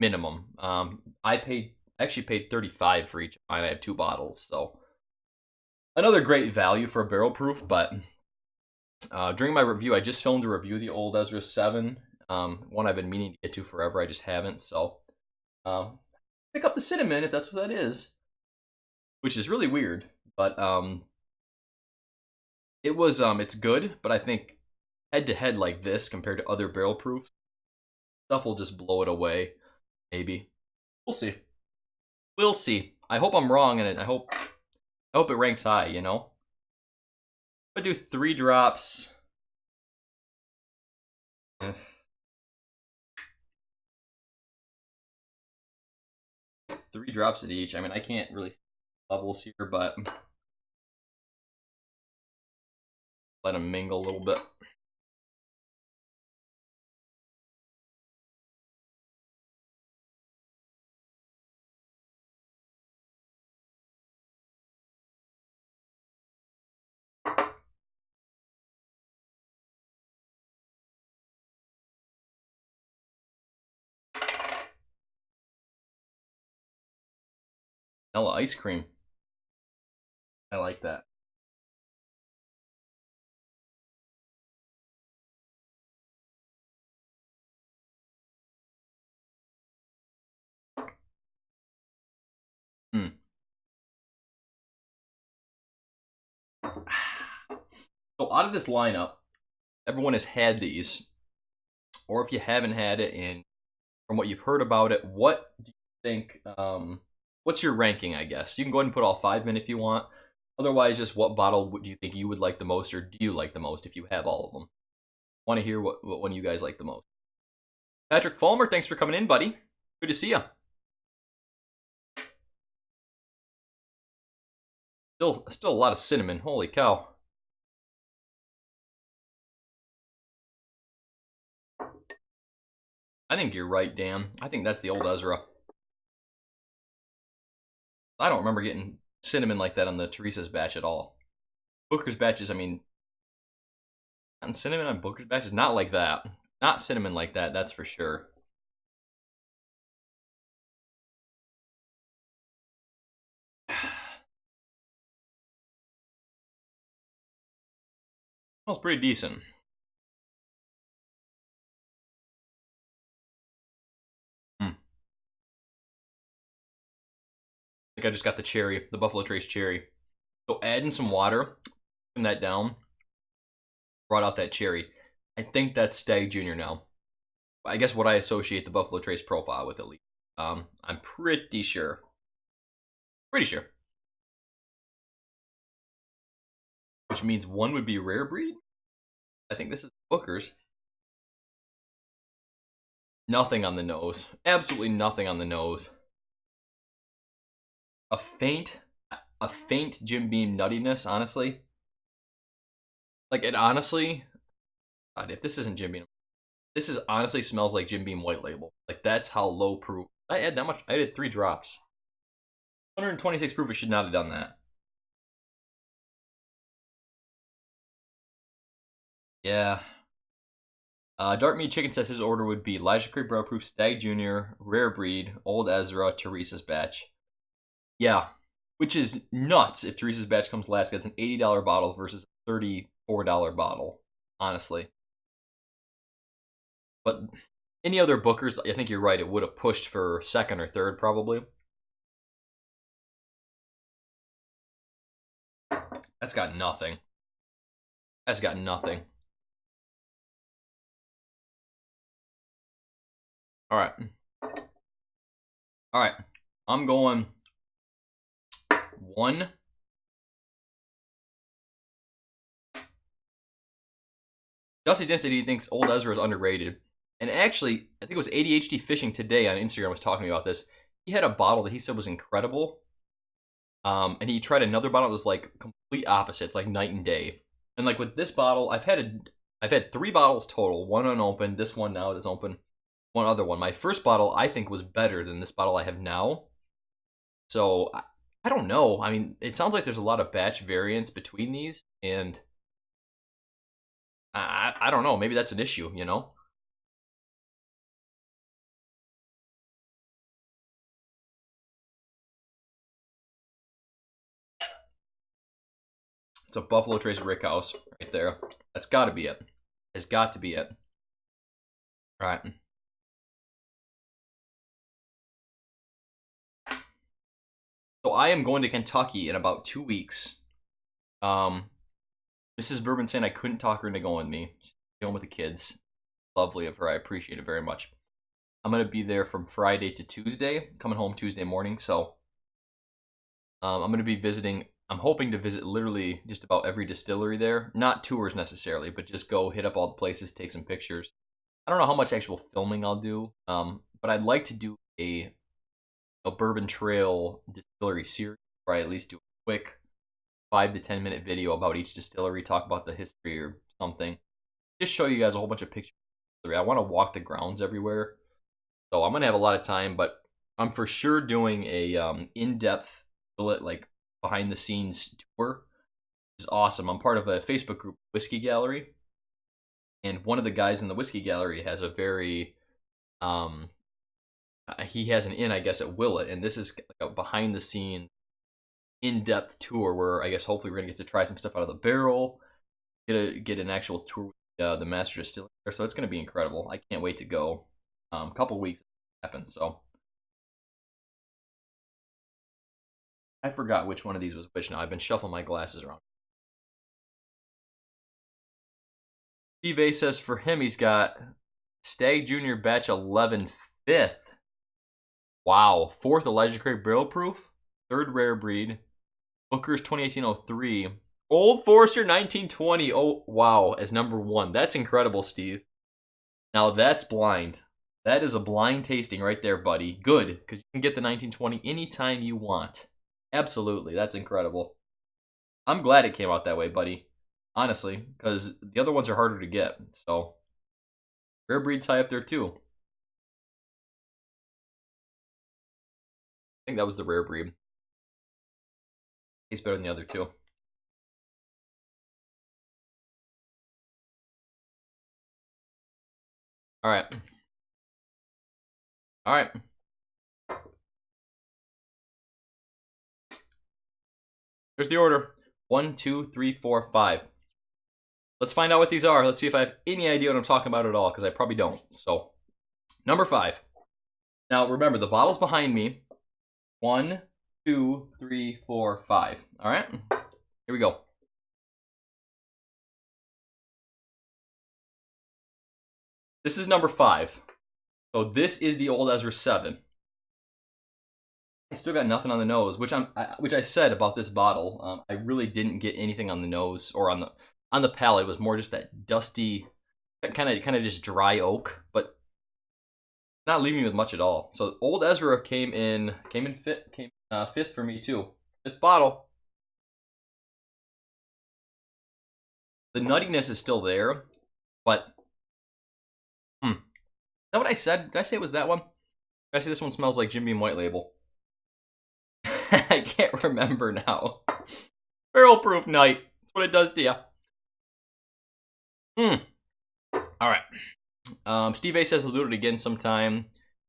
minimum. I actually paid 35 for each of mine. I have 2 bottles, so another great value for a barrel proof. But during my review, I just filmed a review of the Old Ezra 7, one I've been meaning to get to forever. I just haven't. So pick up the cinnamon if that's what that is, which is really weird. But it's good. But I think head to head like this compared to other barrel proofs, stuff will just blow it away. Maybe we'll see. We'll see. I hope I'm wrong, and I hope it ranks high. You know, I do 3 drops. 3 drops at each. I mean, I can't really see levels here, but let them mingle a little bit. Vanilla ice cream. I like that. So out of this lineup, everyone has had these, or if you haven't had it, and from what you've heard about it, what do you think? What's your ranking? I guess you can go ahead and put all 5 in if you want. Otherwise, just what bottle do you think you would like the most, or do you like the most if you have all of them? Want to hear what one you guys like the most? Patrick Fulmer, thanks for coming in, buddy. Good to see you. Still a lot of cinnamon. Holy cow. I think you're right, Dan. I think that's the Old Ezra. I don't remember getting cinnamon like that on the Teresa's batch at all. Booker's batches, I mean, gotten cinnamon on Booker's batches? Not like that. Not cinnamon like that, that's for sure. Smells pretty decent. I think I just got the cherry, the Buffalo Trace cherry. So adding some water, putting that down, brought out that cherry. I think that's Stag Junior now. I guess what I associate the Buffalo Trace profile with, at least. I'm pretty sure. Pretty sure. Which means one would be rare breed. I think this is Booker's. Nothing on the nose. Absolutely nothing on the nose. A faint Jim Beam nuttiness, honestly. Like, it honestly, God, if this isn't Jim Beam, this is honestly smells like Jim Beam White Label. Like, that's how low proof. I add that much. I added 3 drops. 126 proof. I should not have done that. Yeah. Dark Meat Chicken says his order would be Elijah Creek Brow Proof, Stag Junior, Rare Breed, Old Ezra, Teresa's batch. Yeah, which is nuts if Teresa's batch comes last. It's an $80 bottle versus a $34 bottle, honestly. But any other Bookers, I think you're right, it would have pushed for second or third, probably. That's got nothing. That's got nothing. All right. All right. I'm going 1. Dusty Density thinks Old Ezra is underrated. And actually, I think it was ADHD Fishing today on Instagram was talking about this. He had a bottle that he said was incredible. And he tried another bottle that was like complete opposite. It's like night and day. And like with this bottle, I've had 3 bottles total. 1 unopened. This one now that's open. 1 other one. My first bottle I think was better than this bottle I have now. So I don't know. I mean, it sounds like there's a lot of batch variance between these, and I don't know. Maybe that's an issue, you know? It's a Buffalo Trace Rickhouse right there. That's got to be it. Has got to be it. All right. So I am going to Kentucky in about 2 weeks. Mrs. Bourbinsane, I couldn't talk her into going with me. She's going with the kids. Lovely of her. I appreciate it very much. I'm going to be there from Friday to Tuesday. Coming home Tuesday morning. So I'm going to be visiting. I'm hoping to visit literally just about every distillery there. Not tours necessarily, but just go hit up all the places, take some pictures. I don't know how much actual filming I'll do, but I'd like to do a Bourbon Trail distillery series where I at least do a quick 5 to 10 minute video about each distillery, talk about the history or something. Just show you guys a whole bunch of pictures. I want to walk the grounds everywhere, so I'm gonna have a lot of time. But I'm for sure doing a in-depth, like behind the scenes tour. It's awesome. I'm part of a Facebook group, Whiskey Gallery, and one of the guys in the Whiskey Gallery has a very he has an inn, I guess, at Willet, and this is like a behind the scenes in-depth tour where I guess hopefully we're gonna get to try some stuff out of the barrel, get an actual tour with the master distiller. So it's gonna be incredible. I can't wait to go. A couple weeks happens. So I forgot which one of these was which now. I've been shuffling my glasses around. Steve A says for him he's got Stag Junior Batch 11 5th. Wow, 4th Elijah Craig Barrel Proof, 3rd Rare Breed, Booker's 2018-03, Old Forester 1920. Oh, wow, as number 1. That's incredible, Steve. Now that's blind. That is a blind tasting right there, buddy. Good, because you can get the 1920 anytime you want. Absolutely, that's incredible. I'm glad it came out that way, buddy. Honestly, because the other ones are harder to get. So, Rare Breed's high up there too. I think that was the Rare Breed. Tastes better than the other two. All right. All right. Here's the order. 1, 2, 3, 4, 5. Let's find out what these are. Let's see if I have any idea what I'm talking about at all, because I probably don't. So, number 5. Now, remember, the bottle's behind me. 1, 2, 3, 4, 5. All right? Here we go. This is number 5. So this is the Old Ezra 7. I still got nothing on the nose, which I said about this bottle. I really didn't get anything on the nose or on the palate. It was more just that dusty, kind of just dry oak, but not leaving me with much at all. So Old Ezra came in fifth for me too. 5th bottle. The nuttiness is still there, but is that what I said? Did I say it was that one? Did I say this one smells like Jim Beam White Label? I can't remember now. Barrel proof night. That's what it does to you. All right. Steve A says he'll do it again sometime.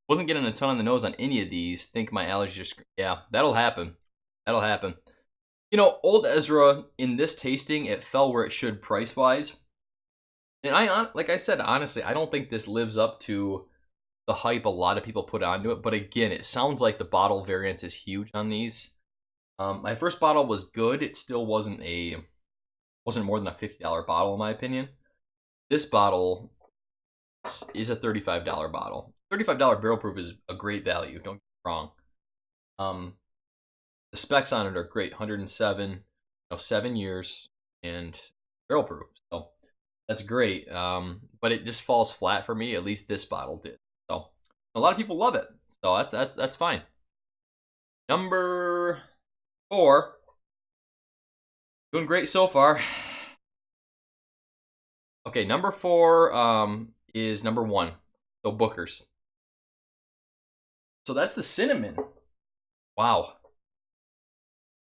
Wasn't getting a ton on the nose on any of these. Think my allergies are... Yeah, that'll happen. That'll happen. You know, Old Ezra, in this tasting, it fell where it should price-wise. And like I said, honestly, I don't think this lives up to the hype a lot of people put onto it. But again, it sounds like the bottle variance is huge on these. My first bottle was good. It still wasn't more than a $50 bottle in my opinion. This bottle is a $35 bottle. $35 barrel proof is a great value. Don't get me wrong. The specs on it are great. 107, 7 years, and barrel proof. So that's great. But it just falls flat for me. At least this bottle did. So a lot of people love it. So that's fine. Number 4. Doing great so far. Okay, number 4 is number 1. So Booker's. So that's the cinnamon. Wow.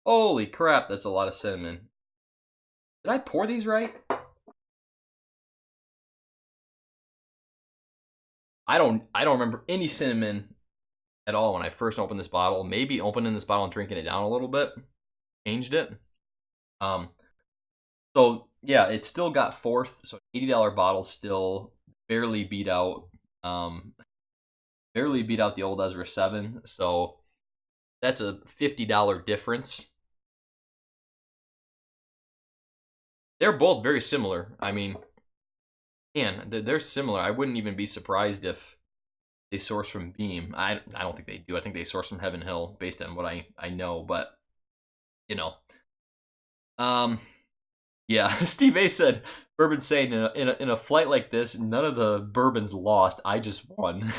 Holy crap, that's a lot of cinnamon. Did I pour these right? I don't remember any cinnamon at all when I first opened this bottle. Maybe opening this bottle and drinking it down a little bit changed it. Um, so yeah, it still got fourth. So $80 bottle still barely beat out, um, barely beat out the old Ezra 7. So that's a $50 difference. They're both very similar. I mean, man, they're similar. I wouldn't even be surprised if they source from Beam. I don't think they do. I think they source from Heaven Hill based on what I know. But you know, um, yeah. Steve A said, Bourbinsane in a flight like this, none of the bourbons lost. I just won.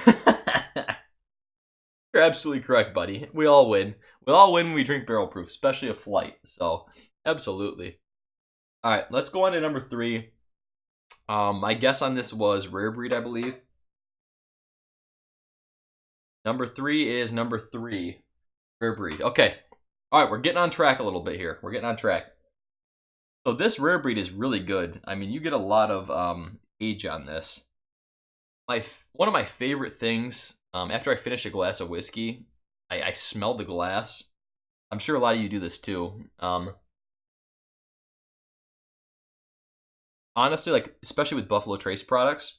You're absolutely correct, buddy. We all win. We all win when we drink barrel proof, especially a flight. So absolutely. All right, let's go on to number 3. My guess on this was rare breed, I believe. Number 3 is number 3, rare breed. Okay. All right, we're getting on track a little bit here. We're getting on track. So this rare breed is really good. I mean, you get a lot of age on this. One of my favorite things, after I finish a glass of whiskey, I smell the glass. I'm sure a lot of you do this too. Honestly, like especially with Buffalo Trace products,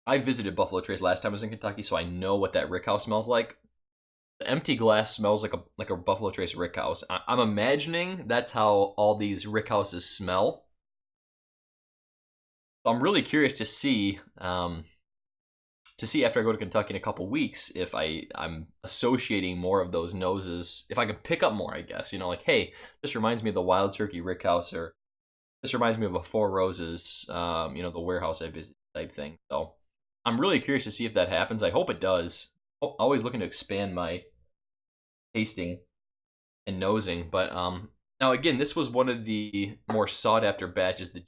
I visited Buffalo Trace last time I was in Kentucky, so I know what that rickhouse smells like. The empty glass smells like a Buffalo Trace rickhouse. I'm imagining that's how all these rickhouses smell. So I'm really curious to see after I go to Kentucky in a couple weeks if I'm associating more of those noses, if I can pick up more, I guess. You know, like, hey, this reminds me of the Wild Turkey rickhouse, or this reminds me of a Four Roses, you know, the warehouse I visited type thing. So I'm really curious to see if that happens. I hope it does. Always looking to expand my tasting and nosing. But now again, this was one of the more sought after batches, the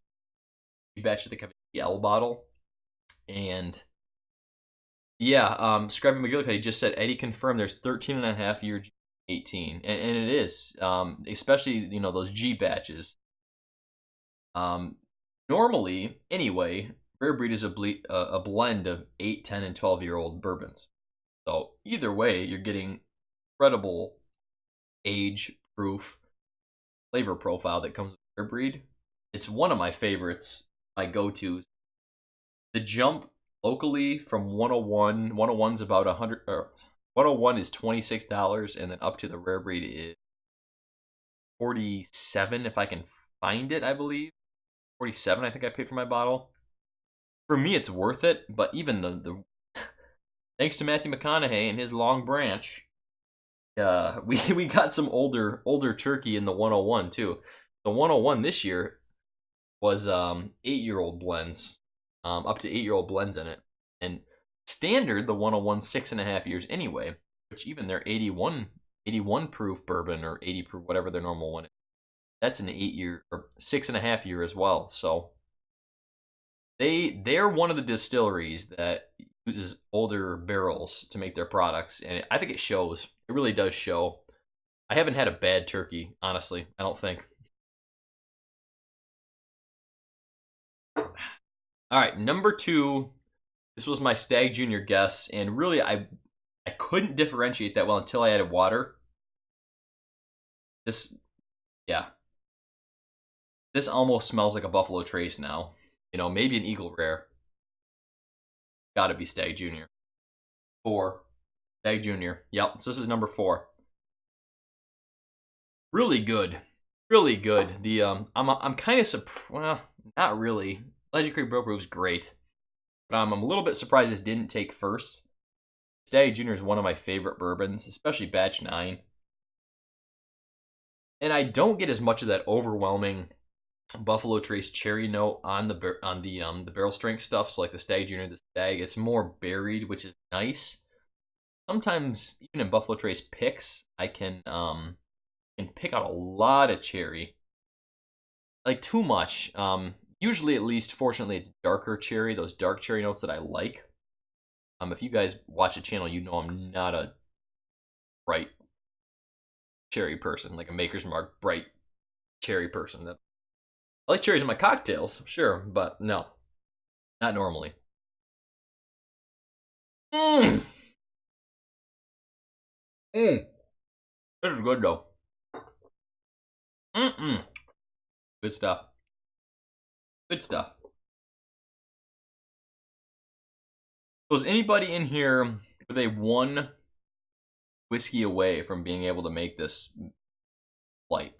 batch of the L bottle. And yeah, Scrappy McGillicuddy just said Eddie confirmed there's 13 and a half year 18, and it is, especially, you know, those G batches. Normally, anyway, rare breed is a blend of 8, 10, and 12-year-old bourbons. So either way, you're getting incredible age, proof, flavor profile that comes with rare breed. It's one of my favorites, my go-tos. The jump locally from 101, 101's about 100, or 101 is $26, and then up to the rare breed is 47 if I can find it, I believe. 47 I think I paid for my bottle. For me, it's worth it, but even the thanks to Matthew McConaughey and his long branch, we got some older turkey in the 101 too. The 101 this year was 8-year-old blends, up to 8-year-old blends in it, and standard the 101 6.5 years anyway, which even their 81 proof bourbon or 80 proof, whatever their normal one is, that's an 8-year or 6.5 year as well. So they're one of the distilleries that uses older barrels to make their products, and I think it shows. It really does show. I haven't had a bad turkey, honestly. I don't think. All right, number 2. This was my Stag Junior guess, and really I couldn't differentiate that well until I added water. Yeah. This almost smells like a Buffalo Trace now. You know, maybe an Eagle Rare. Gotta be Stag Junior. 4. Stag Junior. Yep, so this is number 4. Really good. Really good. The I'm kind of surprised. Well, not really. Legendary Brew Proof is great, but I'm a little bit surprised this didn't take first. Stag Junior is one of my favorite bourbons, especially Batch 9. And I don't get as much of that overwhelming Buffalo Trace cherry note on the barrel strength stuff. So like the Stag Junior, the Stag, it's more berried, which is nice. Sometimes even in Buffalo Trace picks, I can pick out a lot of cherry, like too much. Usually, at least, fortunately, it's darker cherry, those dark cherry notes that I like. If you guys watch the channel, you know I'm not a bright cherry person, like a Maker's Mark bright cherry person. I like cherries in my cocktails, sure, but no, not normally. Mmm. Mmm. This is good though. Mm-mm. Good stuff. Good stuff. So is anybody in here with a one whiskey away from being able to make this flight?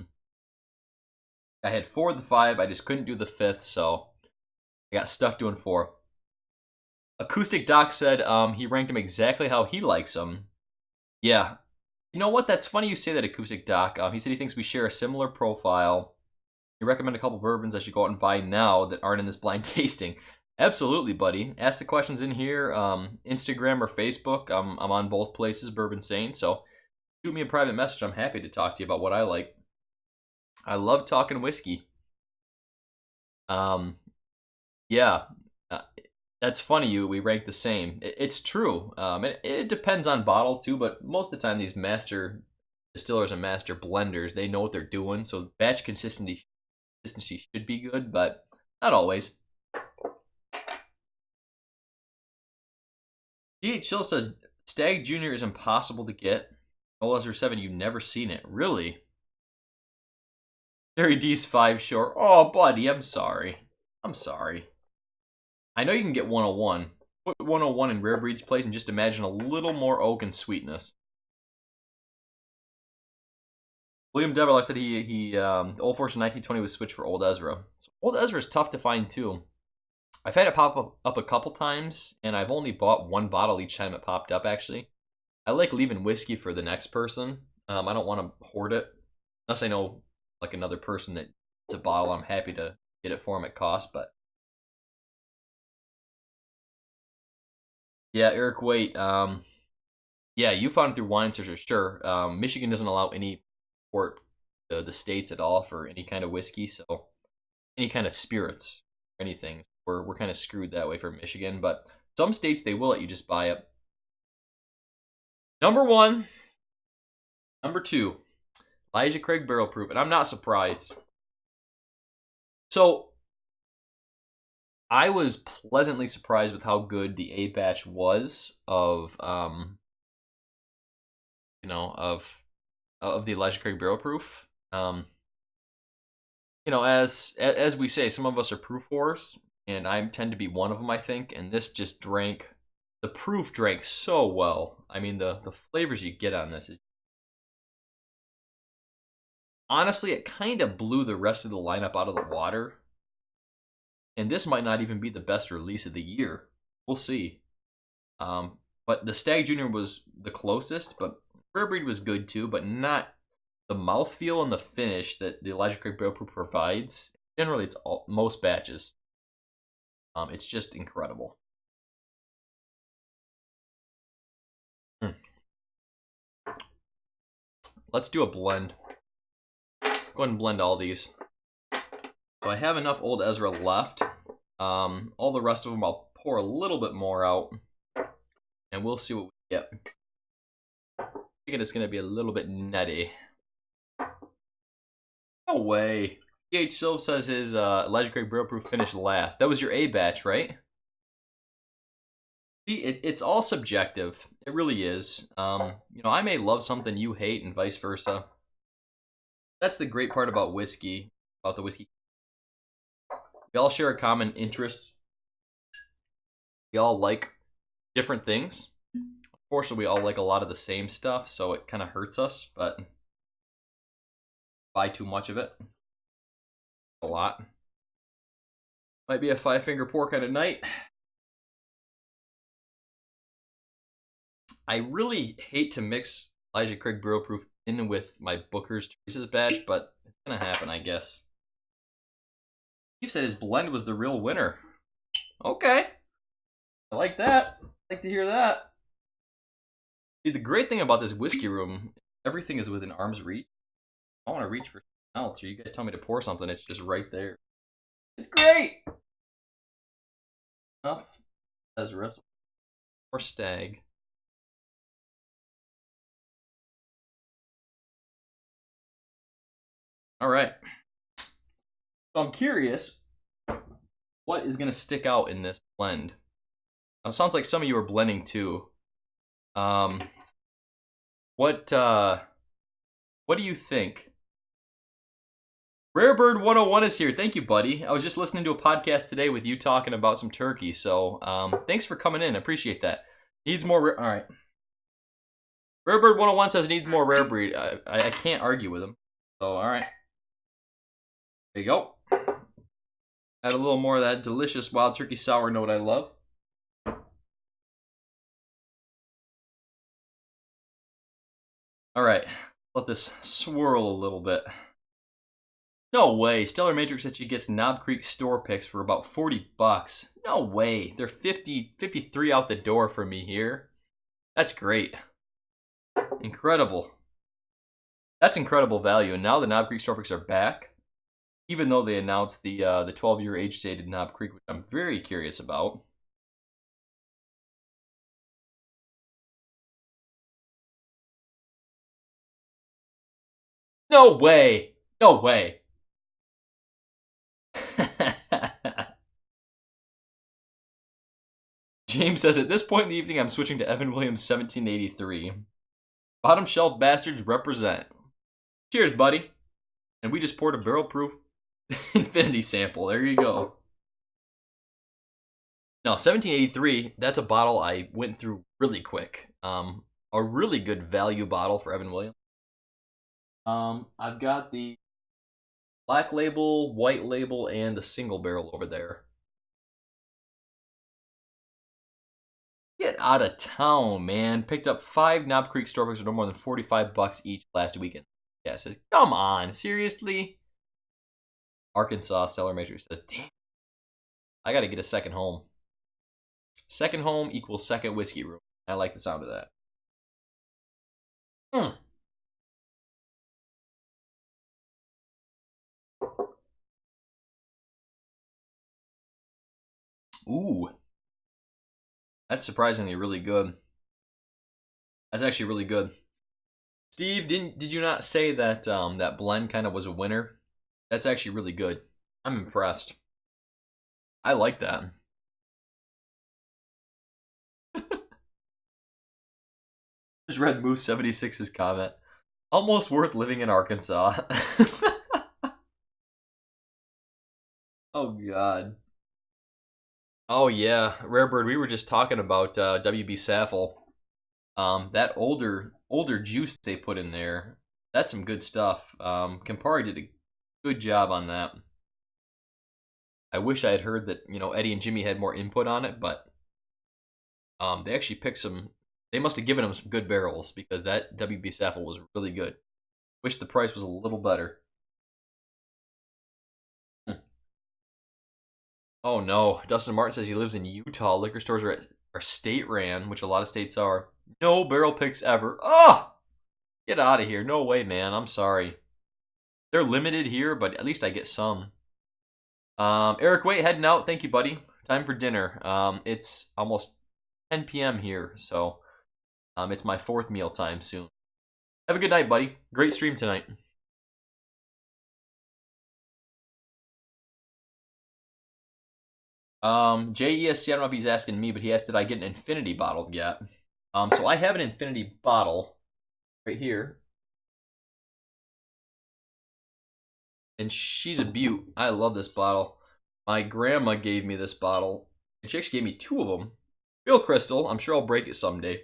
I had 4 of the 5. I just couldn't do the 5th, so I got stuck doing 4. Acoustic Doc said he ranked him exactly how he likes them. Yeah. You know what? That's funny you say that, Acoustic Doc. He said he thinks we share a similar profile. He recommended a couple bourbons I should go out and buy now that aren't in this blind tasting. Absolutely, buddy. Ask the questions in here. Instagram or Facebook. I'm on both places, Bourbinsane. So shoot me a private message. I'm happy to talk to you about what I like. I love talking whiskey. Yeah. That's funny. We rank the same. It's true. It depends on bottle too, but most of the time these master distillers and master blenders, they know what they're doing. So batch consistency should be good, but not always. DH Chill says Stag Junior is impossible to get. OLSR 7, you've never seen it. Really? Jerry D's 5 short. Oh, buddy, I'm sorry. I'm sorry. I know you can get 101. Put 101 in Rare Breed's place and just imagine a little more oak and sweetness. William Deverell said Old Fortune 1920 was switched for Old Ezra. So Old Ezra is tough to find too. I've had it pop up a couple times, and I've only bought 1 bottle each time it popped up, actually. I like leaving whiskey for the next person. I don't want to hoard it. Unless I know like another person that it's a bottle, I'm happy to get it for them at cost, but yeah, Eric Waite. Yeah, you found it through Wine Searcher, sure. Michigan doesn't allow any port to the states at all for any kind of whiskey, so any kind of spirits, or anything. We're kind of screwed that way for Michigan, but some states they will let you just buy it. Number 1. Number 2. Elijah Craig Barrel Proof, and I'm not surprised. So I was pleasantly surprised with how good the A batch was of of the Elijah Craig Barrel Proof. As we say, some of us are proof whores, and I tend to be one of them, I think. And this just the proof drank so well. I mean, the flavors you get on this is honestly, it kind of blew the rest of the lineup out of the water. And this might not even be the best release of the year. We'll see. But the Stag Junior was the closest, but Rare Breed was good too, but not the mouthfeel and the finish that the Elijah Craig Barrel Proof provides. Generally, it's most batches. It's just incredible. Let's do a blend. Go ahead and blend all these. So I have enough Old Ezra left. All the rest of them I'll pour a little bit more out, and we'll see what we get. I think it's going to be a little bit nutty. No way. PH Silv says his Elijah Craig Barrel Proof finished last. That was your A batch, right? See, it's all subjective. It really is. I may love something you hate and vice versa. That's the great part about whiskey, about the whiskey. We all share a common interest. We all like different things. Unfortunately, we all like a lot of the same stuff, so it kind of hurts us, but buy too much of it. A lot. Might be a 5-finger pour kind of night. I really hate to mix Elijah Craig Barrel Proof in with my Booker's Teresa's batch, but it's gonna happen, I guess. You said his blend was the real winner. Okay. I like that. I like to hear that. See, the great thing about this whiskey room, everything is within arm's reach. I want to reach for something else, or you guys tell me to pour something, it's just right there. It's great! Enough as recipe. Or Stag. Alright. So I'm curious, what is going to stick out in this blend? Sounds like some of you are blending too. What do you think? Rarebird 101 is here. Thank you, buddy. I was just listening to a podcast today with you talking about some turkey. So thanks for coming in. I appreciate that. Needs more. All right. Rarebird 101 says needs more rare breed. I can't argue with him. So all right. There you go. Add a little more of that delicious wild turkey sour note I love. All right. Let this swirl a little bit. No way. Stellar Matrix said she gets Knob Creek store picks for about 40 bucks. No way. They're 53 out the door for me here. That's great. Incredible. That's incredible value. And now the Knob Creek store picks are back. Even though they announced the 12-year age-stated Knob Creek, which I'm very curious about. No way. No way. James says, at this point in the evening, I'm switching to Evan Williams 1783. Bottom shelf bastards represent. Cheers, buddy. And we just poured a barrel-proof infinity sample. There you go. Now, 1783, that's a bottle I went through really quick. A really good value bottle for Evan Williams. I've got the black label, white label, and the single barrel over there. Get out of town, man. Picked up 5 Knob Creek store picks for no more than 45 bucks each last weekend. Yeah, says, come on, seriously? Arkansas Stellar Matrix says, damn. I gotta get a second home. Second home equals second whiskey room. I like the sound of that. Ooh. That's surprisingly really good. That's actually really good. Steve, did you not say that that blend kind of was a winner? That's actually really good. I'm impressed. I like that. Just read Moose 76's comment. Almost worth living in Arkansas. Oh God. Oh yeah, Rarebird. We were just talking about WB Saffel. That older juice they put in there. That's some good stuff. Campari did a good job on that. I wish I had heard that Eddie and Jimmy had more input on it, but they actually picked some. They must have given them some good barrels because that WB Saffel was really good. Wish the price was a little better. Oh no, Dustin Martin says he lives in Utah. Liquor stores are state ran, which a lot of states are. No barrel picks ever. Oh, get out of here! No way, man. I'm sorry. They're limited here, but at least I get some. Eric, wait, heading out. Thank you, buddy. Time for dinner. It's almost 10 p.m. here, so it's my 4th meal time soon. Have a good night, buddy. Great stream tonight. JESC, I don't know if he's asking me, but he asked, did I get an infinity bottle yet? So I have an infinity bottle right here. And she's a beaut. I love this bottle. My grandma gave me this bottle. And she actually gave me 2 of them. Real crystal. I'm sure I'll break it someday.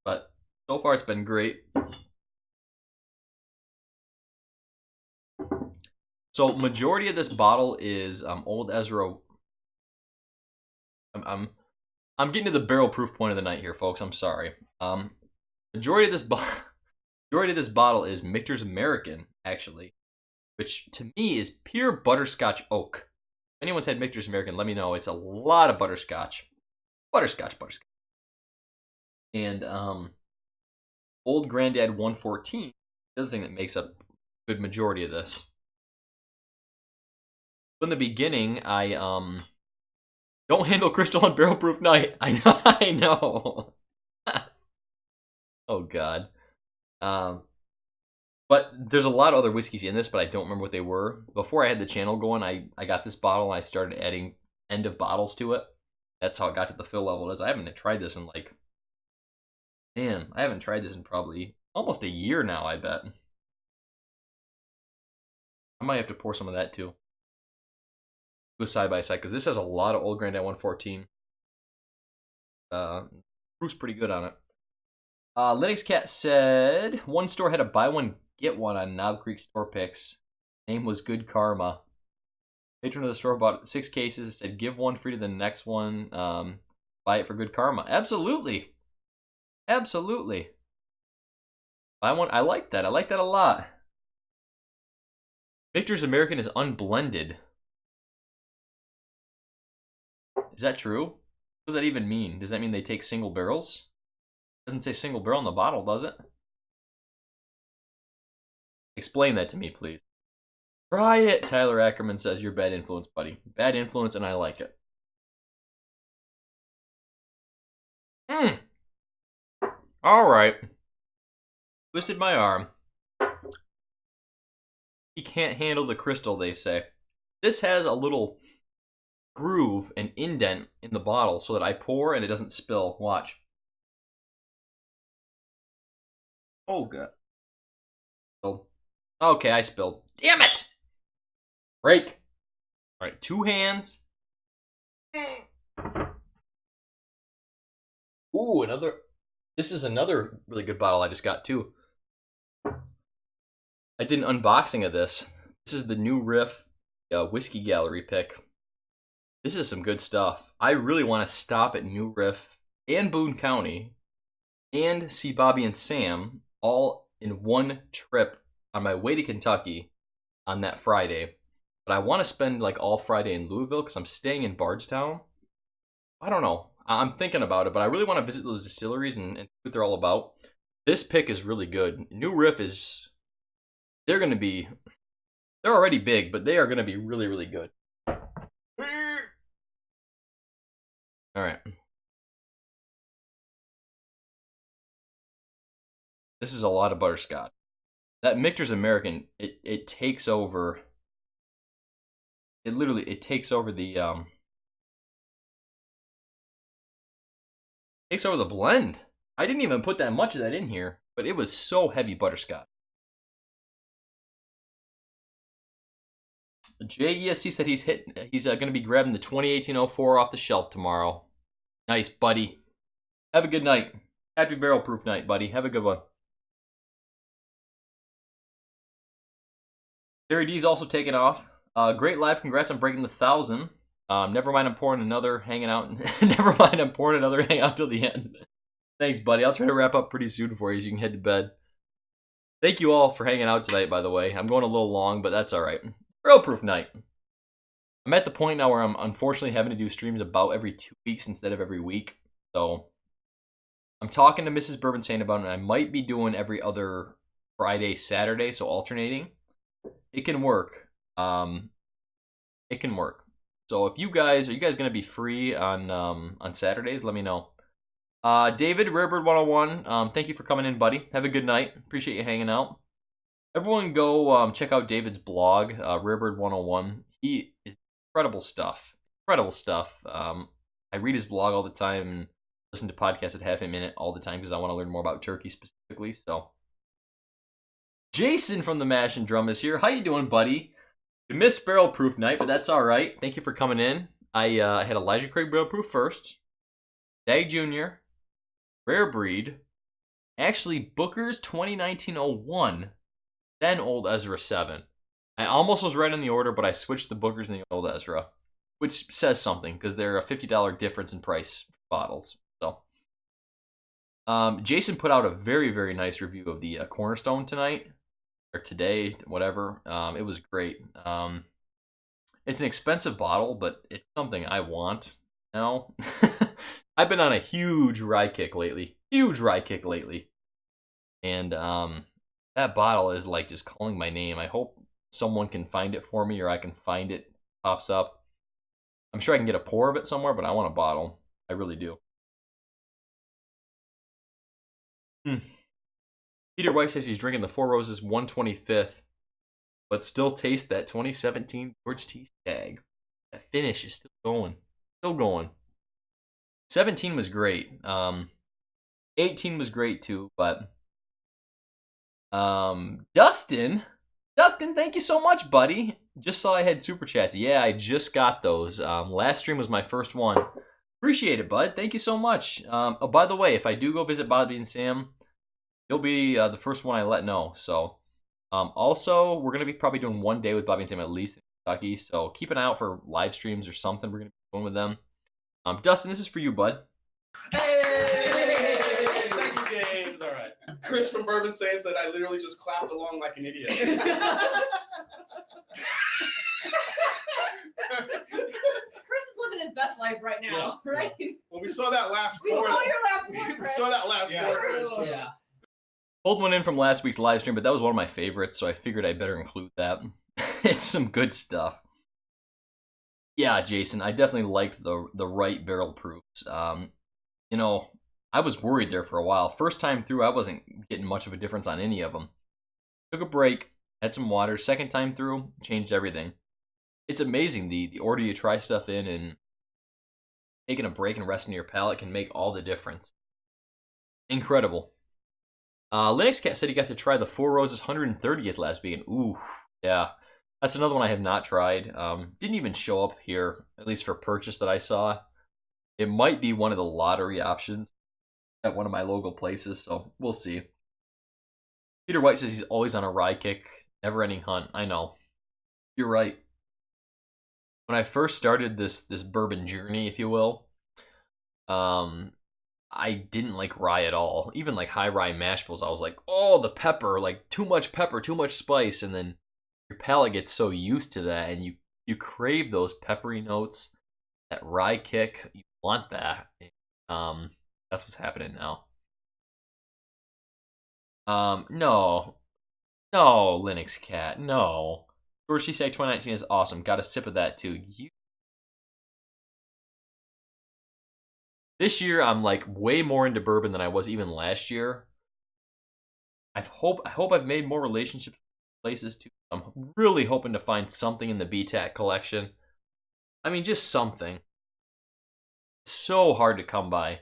But so far it's been great. So majority of this bottle is Old Ezra. I'm getting to the barrel proof point of the night here, folks. I'm sorry. Majority of this bottle is Michter's American, actually, which to me is pure butterscotch oak. If anyone's had Michter's American, let me know. It's a lot of butterscotch. Butterscotch. And Old Granddad 114, the other thing that makes up a good majority of this. In the beginning, I don't handle crystal on barrel proof night. I know. Oh God. But there's a lot of other whiskeys in this, but I don't remember what they were. Before I had the channel going, I got this bottle and I started adding end of bottles to it That's how it got to the fill level it is. I haven't tried this in like, man, I haven't tried this in probably almost a year now, I bet. I might have to pour some of that too. Go side by side, because this has a lot of Old Grandad 114. Proof's pretty good on it. Linux Cat said, one store had a buy one, get one on Knob Creek store picks. Name was Good Karma. Patron of the store bought 6 cases, said give one free to the next one. Buy it for Good Karma. Absolutely. Absolutely. Buy one. I like that. I like that a lot. Victor's American is unblended. Is that true? What does that even mean? Does that mean they take single barrels? It doesn't say single barrel in the bottle, does it? Explain that to me, please. Try it, Tyler Ackerman says. You're bad influence, buddy. Bad influence, and I like it. All right. Twisted my arm. He can't handle the crystal, they say. This has a little groove, an indent in the bottle so that I pour and it doesn't spill. Watch. Oh, God. Okay, I spilled. Damn it! Break. All right, 2 hands. Ooh, another. This is another really good bottle I just got, too. I did an unboxing of this. This is the New Riff Whiskey Gallery pick. This is some good stuff. I really want to stop at New Riff and Boone County and see Bobby and Sam all in one trip on my way to Kentucky on that Friday. But I want to spend like all Friday in Louisville because I'm staying in Bardstown. I don't know. I'm thinking about it, but I really want to visit those distilleries and see what they're all about. This pick is really good. New Riff is... They're already big, but they are going to be really, really good. All right. This is a lot of butterscotch. That Michter's American, it takes over. It takes over the takes over the blend. I didn't even put that much of that in here, but it was so heavy butterscotch. JESC said he's going to be grabbing the 2018-04 off the shelf tomorrow. Nice, buddy. Have a good night. Happy barrel proof night, buddy. Have a good one. Terry D's also taking off. Great live. Congrats on breaking the 1,000. Never mind, I'm pouring another, hanging out. Never mind, I'm pouring another, hang out till the end. Thanks, buddy. I'll try to wrap up pretty soon for you so you can head to bed. Thank you all for hanging out tonight, by the way. I'm going a little long, but that's all right. Barrel proof night. I'm at the point now where I'm unfortunately having to do streams about every 2 weeks instead of every week. So I'm talking to Mrs. Bourbinsane about it, and I might be doing every other Friday, Saturday, so alternating. It can work. It can work. So if you guys, are you guys going to be free on Saturdays? Let me know. David, Rarebird 101, thank you for coming in, buddy. Have a good night. Appreciate you hanging out. Everyone go check out David's blog, Rarebird 101. He is incredible stuff. Incredible stuff. I read his blog all the time and listen to podcasts that have him in it all the time because I want to learn more about turkey specifically. So, Jason from the Mash and Drum is here. How you doing, buddy? You missed barrel proof night, but that's all right. Thank you for coming in. I had Elijah Craig barrel proof first. Dag Jr., Rare Breed, actually Booker's 2019-01, then Old Ezra 7. I almost was right in the order, but I switched the Bookers and the Old Ezra, which says something because they're a $50 difference in price bottles. So, Jason put out a very, very nice review of the Cornerstone tonight, or today, whatever. It was great. It's an expensive bottle, but it's something I want now. I've been on a huge rye kick lately. And that bottle is like just calling my name. I hope someone can find it for me or I can find it. Pops up. I'm sure I can get a pour of it somewhere, but I want a bottle. I really do. Peter White says he's drinking the Four Roses 125th, but still tastes that 2017 George T. Stag. That finish is still going. Still going. 17 was great. 18 was great too, but Dustin, thank you so much, buddy. Just saw I had super chats. Yeah, I just got those. Last stream was my first one. Appreciate it, bud. Thank you so much. Oh, by the way, if I do go visit Bobby and Sam, you'll be the first one I let know. So, also, we're gonna be probably doing one day with Bobby and Sam at least in Kentucky. So keep an eye out for live streams or something. We're gonna be doing with them. Dustin, this is for you, bud. Hey! Thank you, James. All right. Chris from Bourbinsane said I literally just clapped along like an idiot. Chris is living his best life right now, right? Well, we saw that last We pour. saw your last pour, We Chris. saw that last pour, Chris. Yeah. Pulled one in from last week's live stream, but that was one of my favorites, so I figured I better include that. It's some good stuff. Yeah, Jason, I definitely liked the right barrel proofs. You know, I was worried there for a while. First time through, I wasn't getting much of a difference on any of them. Took a break, had some water. Second time through, changed everything. It's amazing the order you try stuff in, and taking a break and resting your palate can make all the difference. Incredible. Linux Cat said he got to try the Four Roses 130th last week, and ooh, yeah. That's another one I have not tried. Didn't even show up here, at least for purchase that I saw. It might be one of the lottery options at one of my local places, so we'll see. Peter White says he's always on a rye kick, never-ending hunt. I know. You're right. When I first started this bourbon journey, if you will, I didn't like rye at all. Even like high rye mash bills, I was like, oh, the pepper, like too much pepper, too much spice, and then your palate gets so used to that, and you crave those peppery notes, that rye kick. You want that. That's what's happening now. No, Linux Cat, no. George Seaside 2019 is awesome. Got a sip of that too. This year, I'm like way more into bourbon than I was even last year. I hope I've made more relationships with places too. I'm really hoping to find something in the BTAC collection. I mean, just something. It's so hard to come by,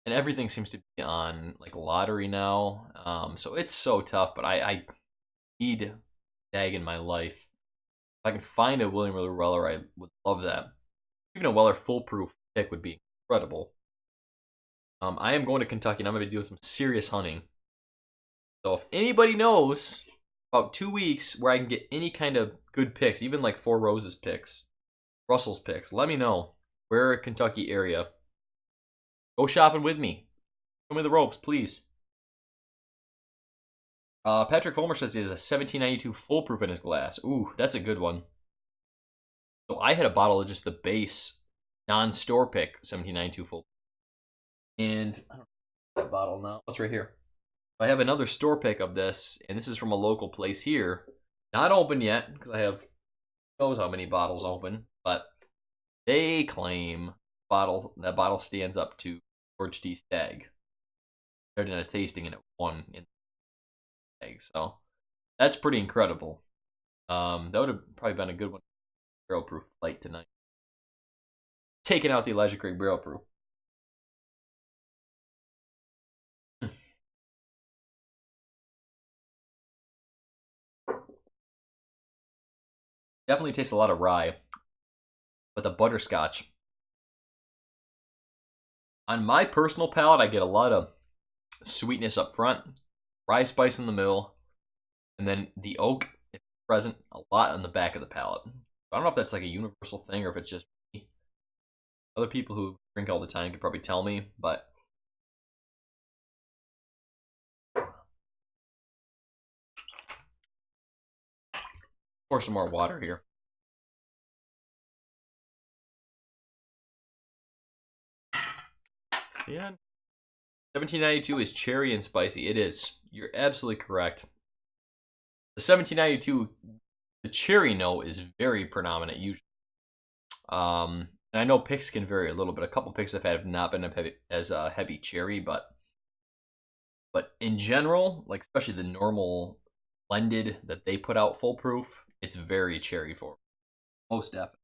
and everything seems to be on like lottery now. So it's so tough. But I need DAG in my life. If I can find a William Miller Weller, I would love that. Even a Weller foolproof pick would be incredible. I am going to Kentucky, and I'm going to be doing some serious hunting. So if anybody knows about 2 weeks where I can get any kind of good picks, even like Four Roses picks, Russell's picks, let me know. Where Kentucky area. Go shopping with me. Show me the ropes, please. Patrick Fulmer says he has a 1792 foolproof in his glass. Ooh, that's a good one. So I had a bottle of just the base non-store pick 1792 full. And I don't know that bottle now. What's right here? I have another store pick of this, and this is from a local place here. Not open yet, because I have who knows how many bottles open, but they claim that bottle stands up to George D. Stagg. They're doing a tasting and it won in Stagg, so that's pretty incredible. That would have probably been a good one. Barrel proof flight tonight. Taking out the Elijah Craig barrel proof. Definitely tastes a lot of rye, but the butterscotch. On my personal palate, I get a lot of sweetness up front, rye spice in the middle, and then the oak is present a lot on the back of the palate. I don't know if that's like a universal thing or if it's just me. Other people who drink all the time could probably tell me, but pour some more water here. Yeah. 1792 is cherry and spicy. It is. You're absolutely correct. The 1792, the cherry note is very predominant usually. And I know picks can vary a little bit. A couple picks I've had have not been as heavy cherry, but in general, like especially the normal blended that they put out foolproof, it's very cherry forward. Most definitely.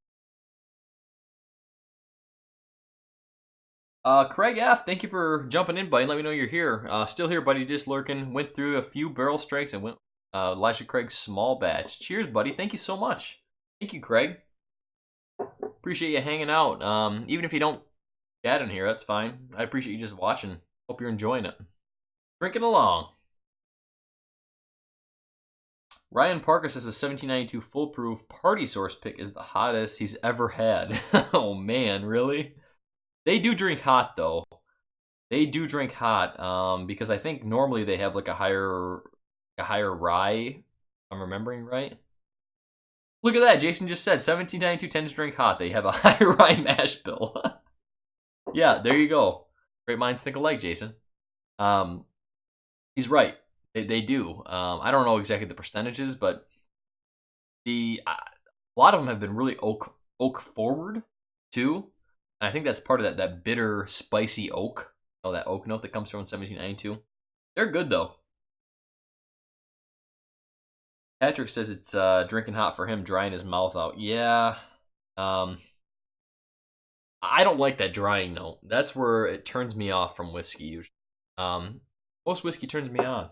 Craig F, thank you for jumping in, buddy. Let me know you're here. Still here, buddy. Just lurking. Went through a few barrel strengths and went Elijah Craig's small batch. Cheers, buddy. Thank you so much. Thank you, Craig. Appreciate you hanging out. Even if you don't chat in here, that's fine. I appreciate you just watching. Hope you're enjoying it. Drinking along. Ryan Parker says the 1792 Foolproof Party Source pick is the hottest he's ever had. Oh man, really? They do drink hot though. They do drink hot because I think normally they have like a higher rye. If I'm remembering right. Look at that. Jason just said 1792 tends to drink hot. They have a higher rye mash bill. Yeah, there you go. Great minds think alike, Jason. He's right. They do. I don't know exactly the percentages, but a lot of them have been really oak forward too. And I think that's part of that bitter, spicy oak. Oh, that oak note that comes from 1792. They're good though. Patrick says it's drinking hot for him, drying his mouth out. Yeah. I don't like that drying note. That's where it turns me off from whiskey usually. Most whiskey turns me on.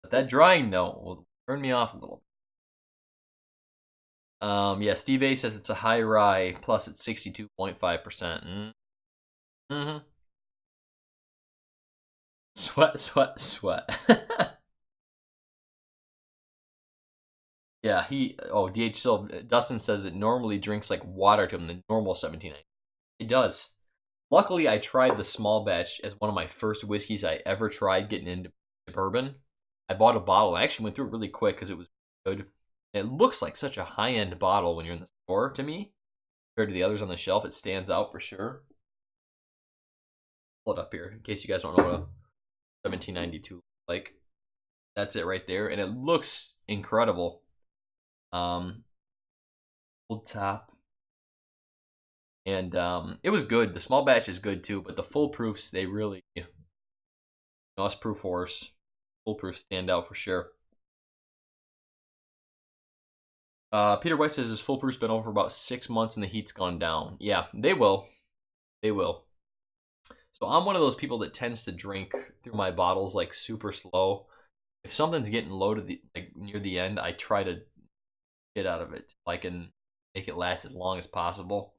But that drying note will turn me off a little. Yeah, Steve A says it's a high rye, plus it's 62.5%. Mm-hmm. Sweat, sweat, sweat. Yeah, DH Silv, Dustin says it normally drinks like water to him, the normal 1790. It does. Luckily, I tried the small batch as one of my first whiskeys I ever tried getting into bourbon. I bought a bottle. I actually went through it really quick because it was good. It looks like such a high-end bottle when you're in the store to me. Compared to the others on the shelf, it stands out for sure. Pull it up here in case you guys don't know what a 1792 looks like. That's it right there, and it looks incredible. Old top, and it was good. The small batch is good too, but the full proofs, they really, us proof horse, full proof stand out for sure. Peter White says his full proof's been over for about 6 months and the heat's gone down. Yeah, they will. They will. So I'm one of those people that tends to drink through my bottles like super slow. If something's getting low to near the end, I try to get out of it. I can make it last as long as possible.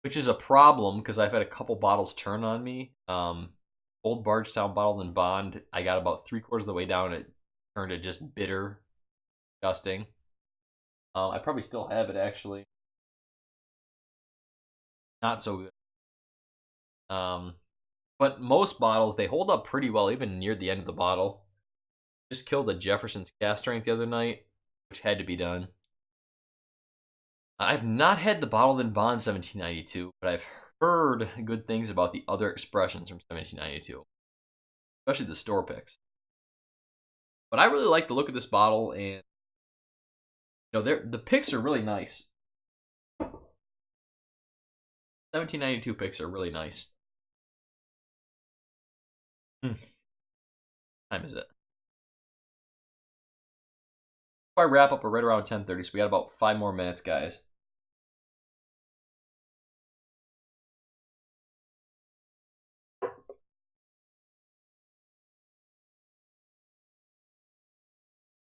Which is a problem because I've had a couple bottles turn on me. Old Bardstown bottled in bond, I got about 3/4 of the way down. It turned to just bitter, disgusting. I probably still have it actually. Not so good. But most bottles, they hold up pretty well, even near the end of the bottle. Just killed a Jefferson's cask strength the other night, which had to be done. I've not had the bottled in bond 1792, but I've heard good things about the other expressions from 1792, especially the store picks. But I really like the look of this bottle, and the picks are really nice. 1792 picks are really nice. Time is it? If I wrap up, we're right around 10:30, so we got about 5 more minutes, guys.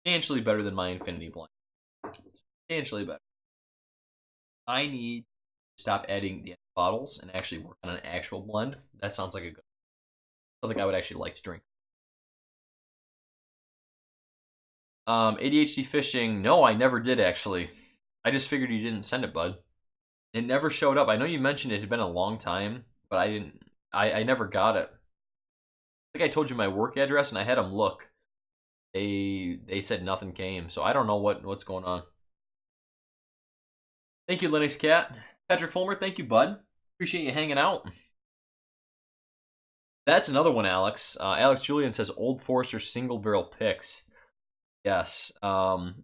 Substantially better than my Infinity Blend. Substantially better. I need to stop adding the bottles and actually work on an actual blend. That sounds like something I would actually like to drink. ADHD fishing. No, I never did actually. I just figured you didn't send it, bud. It never showed up. I know you mentioned it had been a long time, but I didn't. I never got it. I think I told you my work address, and I had them look. They said nothing came, so I don't know what's going on. Thank you, Linux Cat. Patrick Fulmer, thank you, bud. Appreciate you hanging out. That's another one, Alex. Alex Julian says Old Forester single barrel picks. Yes. And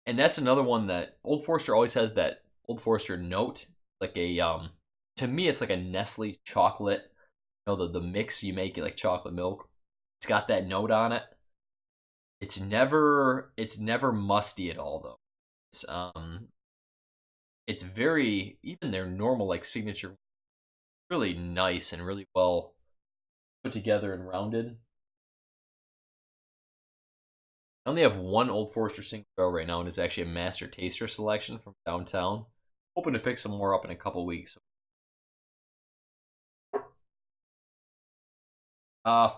that's another one that Old Forester always has that Old Forester note. Like to me, it's like a Nestle chocolate. The mix you make it like chocolate milk. It's got that note on it. It's never musty at all though. It's very, even their normal like signature really nice and really well put together and rounded. I only have one Old Forester single barrel right now, and it's actually a Master Taster selection from downtown. Hoping to pick some more up in a couple weeks.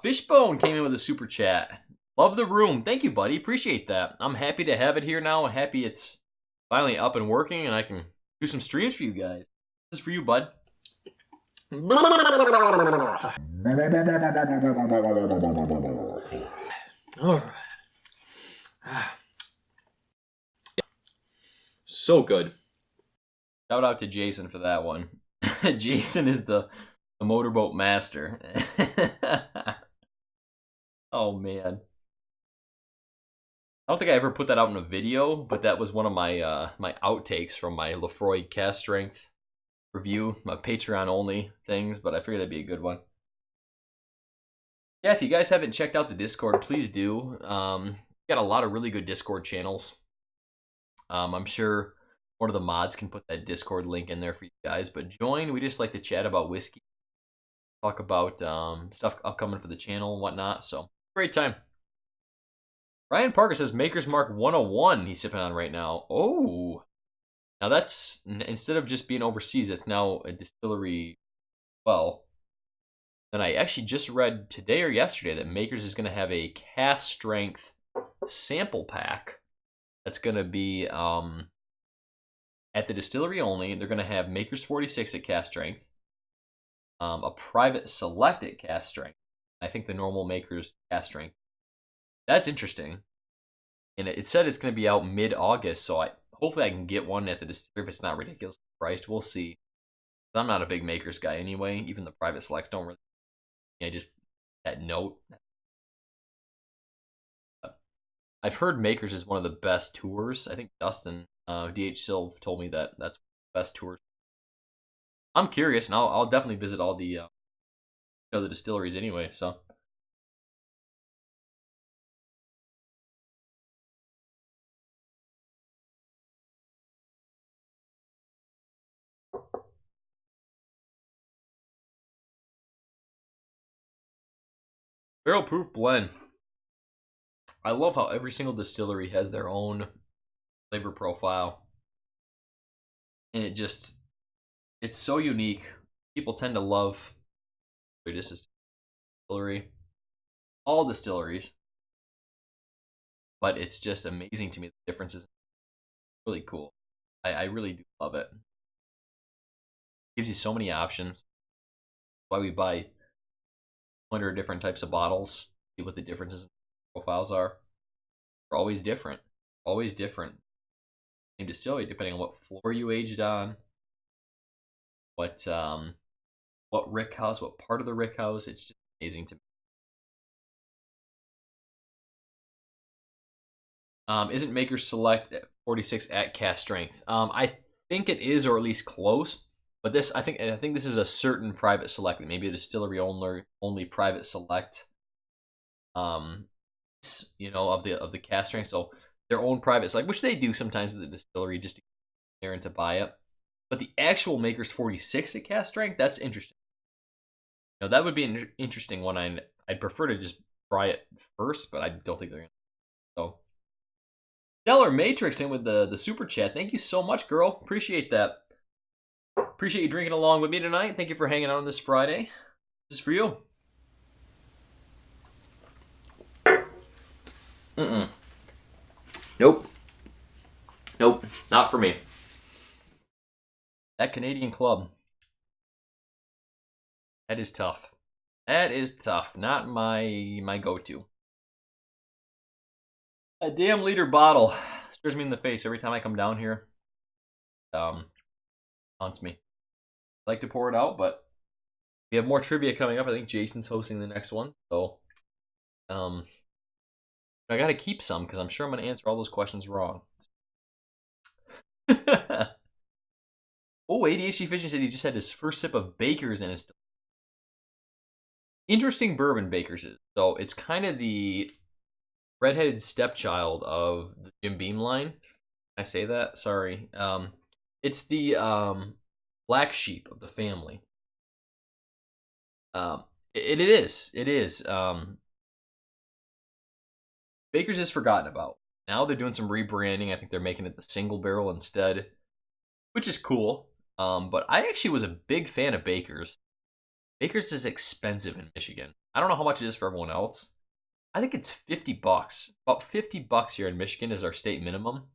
Fishbone came in with a super chat. Love the room. Thank you, buddy. Appreciate that. I'm happy to have it here now. I'm happy it's finally up and working, and I can do some streams for you guys. This is for you, bud. All right. So good. Shout out to Jason for that one. Jason is the motorboat master. Oh man. I don't think I ever put that out in a video, but that was one of my my outtakes from my Lefroy Cast Strength review, my Patreon only things, but I figured that'd be a good one. Yeah, if you guys haven't checked out the Discord, please do. Got a lot of really good Discord channels. I'm sure one of the mods can put that Discord link in there for you guys, but join. We just like to chat about whiskey, talk about stuff upcoming for the channel and whatnot, so great time. Ryan Parker says Maker's Mark 101 he's sipping on right now. Oh, now that's, instead of just being overseas, it's now a distillery. Well, and I actually just read today or yesterday that Maker's is going to have a cask strength sample pack that's going to be at the distillery only. They're going to have Maker's 46 at cask strength, a private select at cask strength. I think the normal Maker's cask strength. That's interesting. And it said it's going to be out mid-August, so hopefully I can get one at the distillery if it's not ridiculously priced. We'll see. I'm not a big Maker's guy anyway. Even the private selects don't really. Just that note. I've heard Maker's is one of the best tours. I think Dustin, DH Silv, told me that that's the best tours. I'm curious, and I'll definitely visit all the the distilleries anyway. So. Barrel proof blend. I love how every single distillery has their own flavor profile. And it's so unique. People tend to love this distillery. All distilleries. But it's just amazing to me the differences. Really cool. I really do love it. Gives you so many options. That's why we buy 100 different types of bottles. See what the differences in profiles are. They're always different. Always different. Same distillery, depending on what floor you aged on, what rick house, what part of the rick house. It's just amazing to me. Isn't Maker's Select at 46 at cask strength? I think it is, or at least close. But this, I think this is a certain private select, maybe a distillery only private select. Of the cask strength, so their own private select, which they do sometimes at the distillery just to get there and to buy it. But the actual Maker's 46 at cask strength, that's interesting. That would be an interesting one. I'd prefer to just try it first, but I don't think they're gonna. So, Stellar Matrix in with the super chat. Thank you so much, girl. Appreciate that. Appreciate you drinking along with me tonight. Thank you for hanging out on this Friday. This is for you. Nope. Not for me. That Canadian Club. That is tough. Not my go-to. A damn liter bottle stares me in the face every time I come down here. Haunts me. I like to pour it out, but we have more trivia coming up. I think Jason's hosting the next one, so I gotta keep some because I'm sure I'm gonna answer all those questions wrong. Oh, ADHD Fishing said he just had his first sip of Baker's and it's interesting bourbon. Baker's is, so it's kind of the redheaded stepchild of the Jim Beam line. Can I say that? Sorry. It's the black sheep of the family. It is. It is. Baker's is forgotten about. Now they're doing some rebranding. I think they're making it the single barrel instead, which is cool. But I actually was a big fan of Baker's. Baker's is expensive in Michigan. I don't know how much it is for everyone else. I think it's $50. About $50 here in Michigan is our state minimum.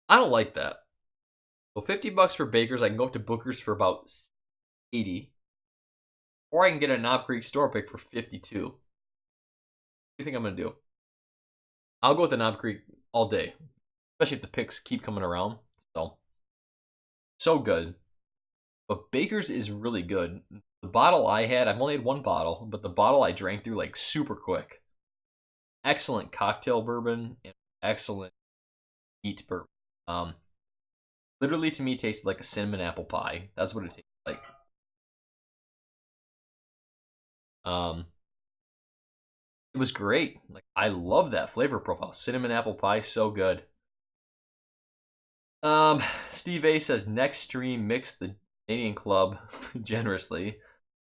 I don't like that. So $50 for Baker's. I can go up to Booker's for about 80, or I can get a Knob Creek store pick for 52. What do you think I'm gonna do? I'll go with the Knob Creek all day, especially if the picks keep coming around. So good. But Baker's is really good. The bottle I had, I've only had one bottle, but the bottle I drank through like super quick. Excellent cocktail bourbon and excellent neat bourbon. Literally to me tasted like a cinnamon apple pie. That's what it tastes like. It was great. Like, I love that flavor profile. Cinnamon apple pie, so good. Steve A says next stream mix the Canadian Club generously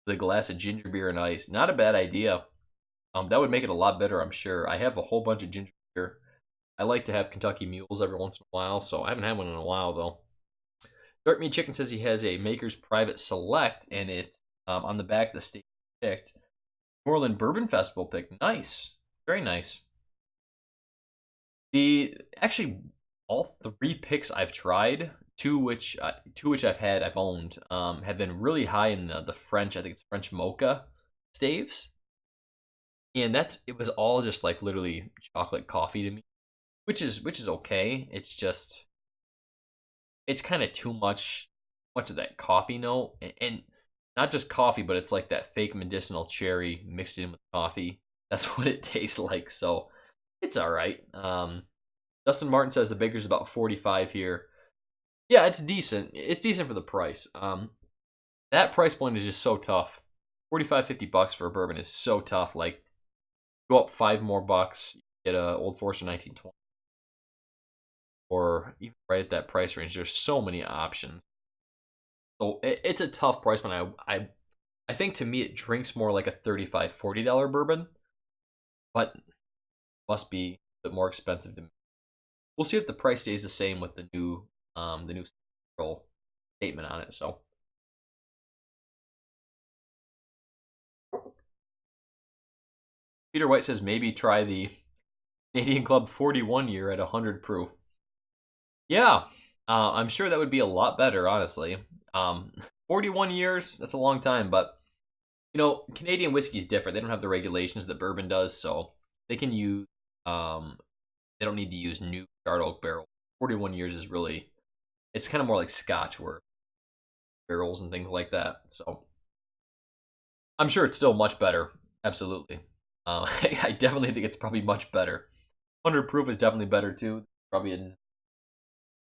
with a glass of ginger beer and ice. Not a bad idea. That would make it a lot better, I'm sure. I have a whole bunch of ginger beer. I like to have Kentucky Mules every once in a while, so I haven't had one in a while though. Dark Meat Chicken says he has a Maker's Private Select, and it's on the back of the state picked. Moreland Bourbon Festival pick. Nice. Very nice. Actually, all three picks I've tried, two which I've owned, have been really high in the French. I think it's French mocha staves, and it was all just like literally chocolate coffee to me, which is okay. It's just it's kind of too much of that coffee note, and not just coffee, but it's like that fake medicinal cherry mixed in with coffee. That's what it tastes like. So it's all right. Dustin Martin says the Baker's about 45 here. Yeah, it's decent. It's decent for the price. That price point is just so tough. 45, $50 for a bourbon is so tough. Like, go up $5 more, get a Old Forester 1920, or even right at that price range. There's so many options. So it's a tough price point. I think to me it drinks more like a $35, $40 bourbon, but must be a bit more expensive to me. We'll see if the price stays the same with the new statement on it. So Peter White says maybe try the Canadian Club 41 year at 100 proof. Yeah, I'm sure that would be a lot better, honestly. 41 years, that's a long time, but you know, Canadian whiskey is different. They don't have the regulations that bourbon does, so they can use they don't need to use new charred oak barrel. 41 years is really, it's kind of more like Scotch, where barrels and things like that. So I'm sure it's still much better. Absolutely. I definitely think it's probably much better. 100 proof is definitely better too. Probably a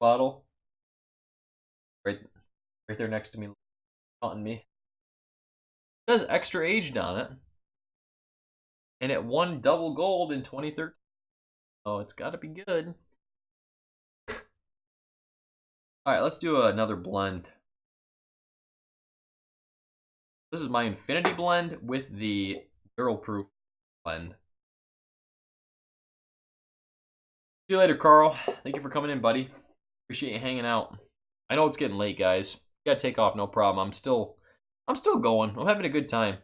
bottle. Right there next to me, taunting me. It says extra aged on it. And it won double gold in 2013. Oh, it's got to be good. All right, let's do another blend. This is my Infinity blend with the barrel proof blend. See you later, Carl. Thank you for coming in, buddy. Appreciate you hanging out. I know it's getting late, guys. You gotta take off, no problem. I'm still going. I'm having a good time.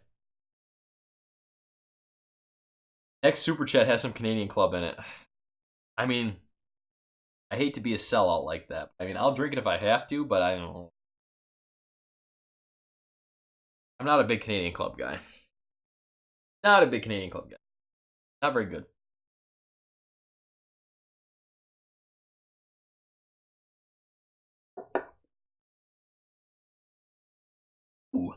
Next super chat has some Canadian Club in it. I mean, I hate to be a sellout like that. I mean, I'll drink it if I have to, but I don't know. I'm not a big Canadian Club guy. Not a big Canadian Club guy. Not very good. Ooh.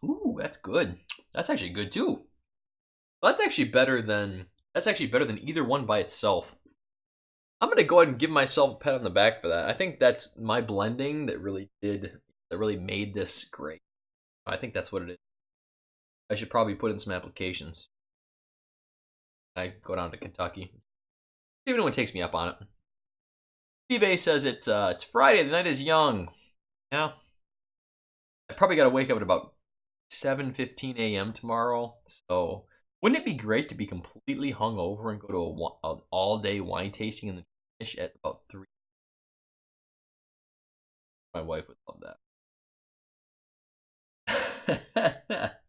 Ooh, that's good. That's actually good too. That's actually better than either one by itself. I'm gonna go ahead and give myself a pat on the back for that. I think that's my blending that really made this great. I think that's what it is. I should probably put in some applications. I go down to Kentucky. See if anyone takes me up on it. Steve A says it's Friday, the night is young. Yeah. I probably got to wake up at about 7:15 a.m. tomorrow. So wouldn't it be great to be completely hungover and go to an all-day wine tasting in the finish at about 3? My wife would love that.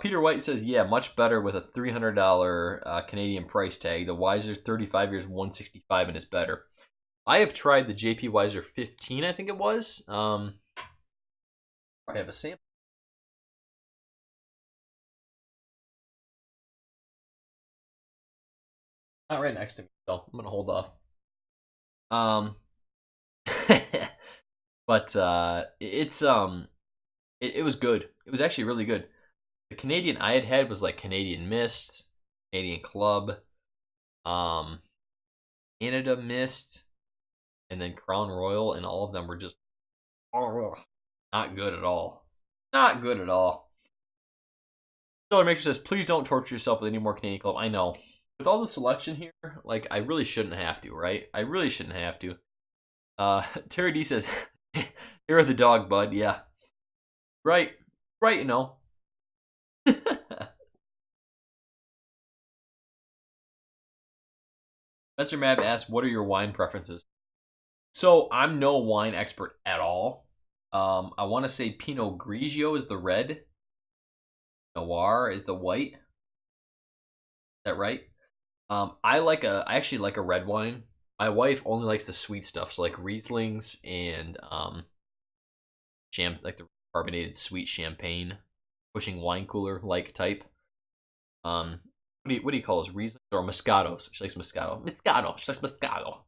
Peter White says, yeah, much better with a $300 Canadian price tag. The Weiser 35 years, 165 and is better. I have tried the JP Weiser 15, I think it was. I have a sample. Not right next to me, so I'm gonna hold off. But it was good. It was actually really good. The Canadian I had was like Canadian Mist, Canadian Club, Canada Mist, and then Crown Royal, and all of them were just not good at all. Not good at all. Stellar Maker says, please don't torture yourself with any more Canadian Club. I know. With all the selection here, like, I really shouldn't have to, right? I really shouldn't have to. Terry D says, you're the dog, bud. Yeah. Right. Right, you know. Spencer Mab asks, what are your wine preferences? So, I'm no wine expert at all. I want to say Pinot Grigio is the red. Noir is the white. Is that right? I actually like a red wine. My wife only likes the sweet stuff, so like Rieslings and like the carbonated sweet champagne, pushing wine cooler like type. What do you call those, Rieslings or Moscatos? She likes Moscato. Moscato. She likes Moscato.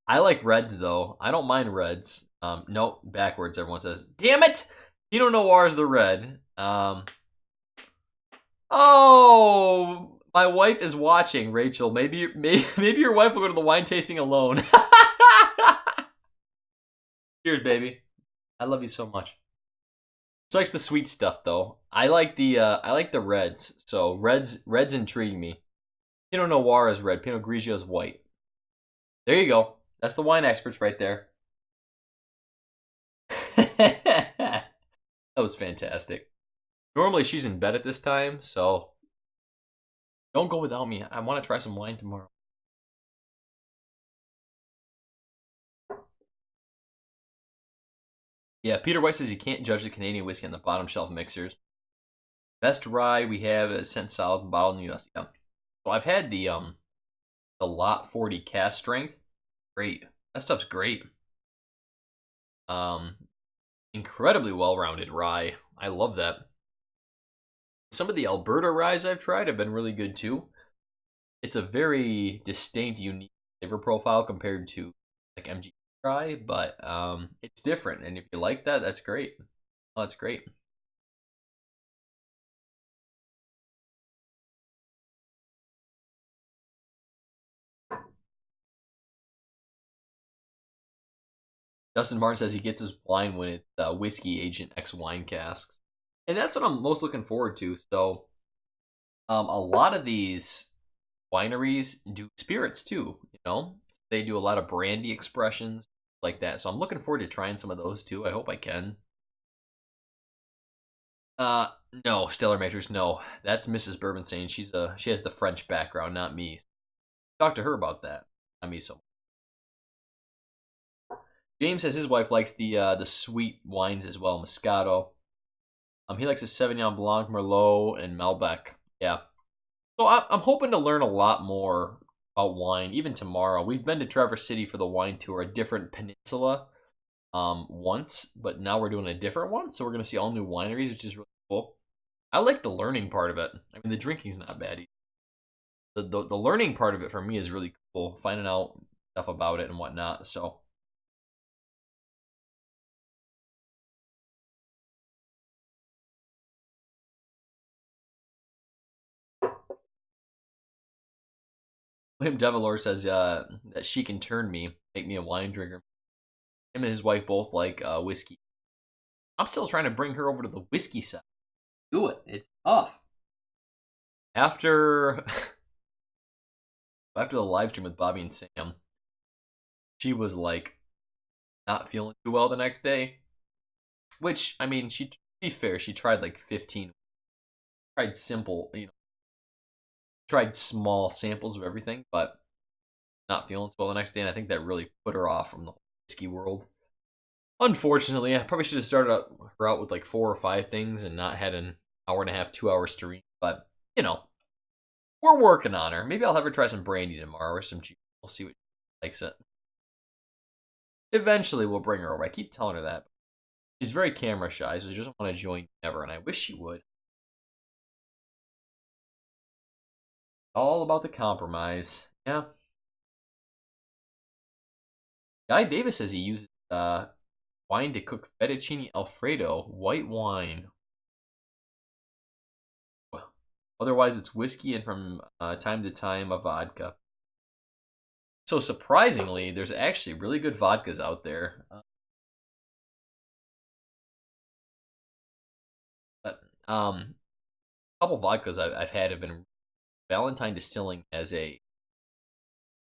I like reds though. I don't mind reds. Nope, backwards. Everyone says, "Damn it! Pinot Noir is the red." Oh, my wife is watching, Rachel. Maybe your wife will go to the wine tasting alone. Cheers, baby. I love you so much. She likes the sweet stuff though. I like the reds. So reds intrigue me. Pinot Noir is red. Pinot Grigio is white. There you go. That's the wine experts right there. That was fantastic. Normally she's in bed at this time, so don't go without me. I want to try some wine tomorrow. Yeah, Peter White says you can't judge the Canadian whiskey on the bottom shelf mixers. Best rye we have is Scent Solid bottled in the US. Yeah. So I've had the Lot 40 cask strength. Great. That stuff's great. Incredibly well-rounded rye. I love that. Some of the Alberta ryes I've tried have been really good too. It's a very distinct, unique flavor profile compared to like MG rye, but it's different. And if you like that, that's great. Oh, that's great. Dustin Martin says he gets his wine when it's whiskey aged X wine casks. And that's what I'm most looking forward to. So a lot of these wineries do spirits too, you know? They do a lot of brandy expressions like that. So I'm looking forward to trying some of those too. I hope I can. No, Stellar Matrix, no. That's Mrs. Bourbinsane. She has the French background, not me. Talk to her about that. Not me so much. James says his wife likes the sweet wines as well, Moscato. He likes the Sauvignon Blanc, Merlot, and Malbec. Yeah. So I'm hoping to learn a lot more about wine, even tomorrow. We've been to Traverse City for the wine tour, a different peninsula, once, but now we're doing a different one. So we're going to see all new wineries, which is really cool. I like the learning part of it. I mean, the drinking's not bad either. The learning part of it for me is really cool, finding out stuff about it and whatnot. So. William Devalor says that she can turn me, make me a wine drinker. Him and his wife both like whiskey. I'm still trying to bring her over to the whiskey side. Do it. It's tough. After the live stream with Bobby and Sam, she was like, not feeling too well the next day. Which, I mean, to be fair, she tried like 15. Tried simple, tried small samples of everything, but not feeling so well the next day. And I think that really put her off from the whiskey world. Unfortunately, I probably should have started her out with like 4 or 5 things and not had an hour and a half, 2 hours to read. But, we're working on her. Maybe I'll have her try some brandy tomorrow or some juice. We'll see what she likes it. Eventually, we'll bring her over. I keep telling her that. She's very camera shy, so she doesn't want to join ever, and I wish she would. All about the compromise. Yeah. Guy Davis says he uses wine to cook fettuccine alfredo, white wine. Well, otherwise, it's whiskey and from time to time a vodka. So surprisingly, there's actually really good vodkas out there. A couple vodkas I've had have been Valentine Distilling as a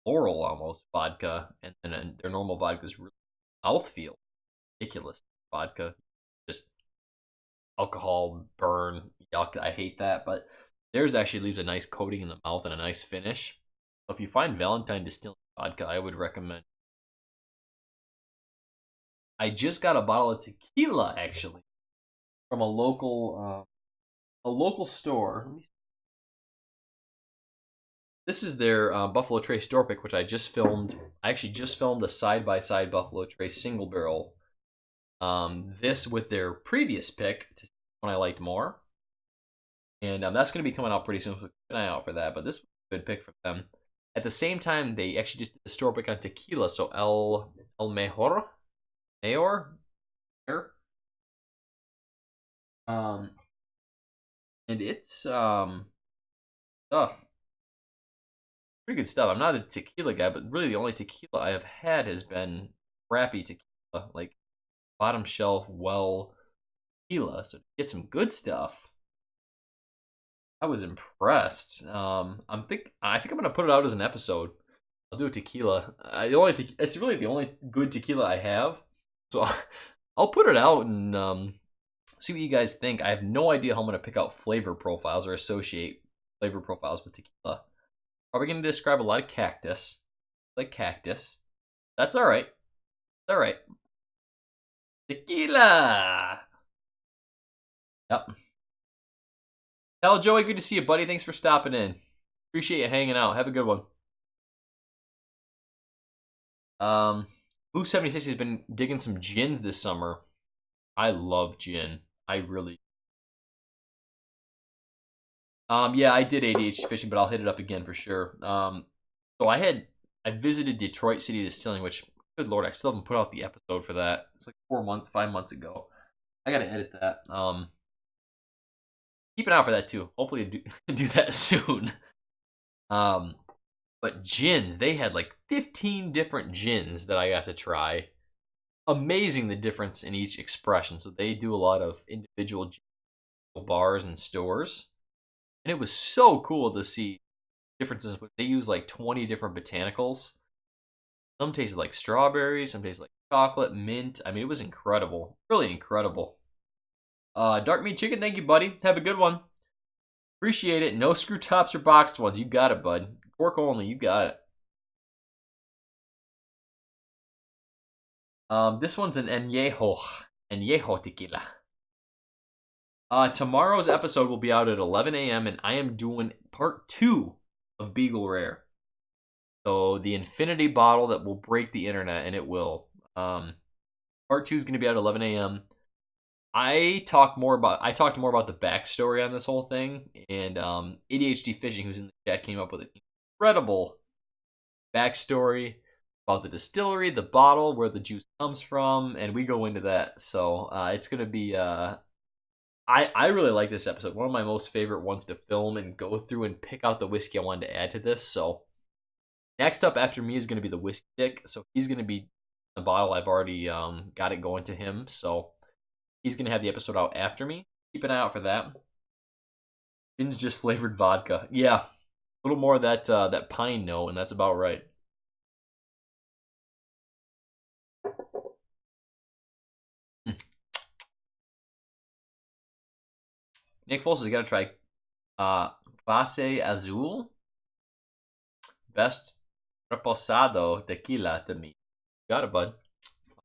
floral almost vodka, and then their normal vodka is really mouthfeel. Ridiculous vodka, just alcohol burn. Yuck! I hate that, but theirs actually leaves a nice coating in the mouth and a nice finish. So if you find Valentine Distilling vodka, I would recommend. I just got a bottle of tequila actually from a local store. This is their Buffalo Trace store pick, which I just filmed. I actually just filmed a side-by-side Buffalo Trace single barrel. This with their previous pick to see one I liked more. And that's going to be coming out pretty soon, so keep an eye out for that. But this was a good pick for them. At the same time, they actually just did the store pick on tequila. So El Mejor? Mayor? And it's stuff. Pretty good stuff. I'm not a tequila guy, but really the only tequila I have had has been crappy tequila, like bottom shelf well tequila. So to get some good stuff, I was impressed. I think I'm gonna put it out as an episode. I'll do a tequila. It's really the only good tequila I have, so I'll put it out and see what you guys think. I have no idea how I'm gonna pick out flavor profiles or associate flavor profiles with tequila. Probably going to describe a lot of cactus. Like cactus. That's alright. It's alright. Tequila! Yep. Hell, Joey, good to see you, buddy. Thanks for stopping in. Appreciate you hanging out. Have a good one. Blue 76 has been digging some gins this summer. I love gin. I really. Yeah, I did ADHD fishing, but I'll hit it up again for sure. So I visited Detroit City Distilling, which, good lord, I still haven't put out the episode for that. It's like 5 months ago. I gotta edit that. Keep an eye out for that too. Hopefully I do that soon. But gins, they had like 15 different gins that I got to try. Amazing the difference in each expression. So they do a lot of individual bars and stores. And it was so cool to see differences. They use like 20 different botanicals. Some tasted like strawberries, some tasted like chocolate, mint. I mean, it was incredible. Really incredible. Dark Meat Chicken, thank you, buddy. Have a good one. Appreciate it. No screw tops or boxed ones. You got it, bud. Cork only. You got it. This one's an Añejo tequila. Tomorrow's episode will be out at 11 a.m. and I am doing part 2 of Beagle Rare. So the infinity bottle that will break the internet, and it will. Part 2 is going to be out at 11 a.m. I talked more about the backstory on this whole thing, and ADHD Fishing, who's in the chat, came up with an incredible backstory about the distillery, the bottle, where the juice comes from, and we go into that. So it's going to be. I really like this episode. One of my most favorite ones to film and go through and pick out the whiskey I wanted to add to this. So next up after me is going to be the Whiskey Dick. So he's going to be the bottle. I've already got it going to him. So he's going to have the episode out after me. Keep an eye out for that. Gin's just flavored vodka. Yeah, a little more of that pine note, and that's about right. Nick Foles has got to try Clase Azul. Best reposado tequila to me. Got it, bud.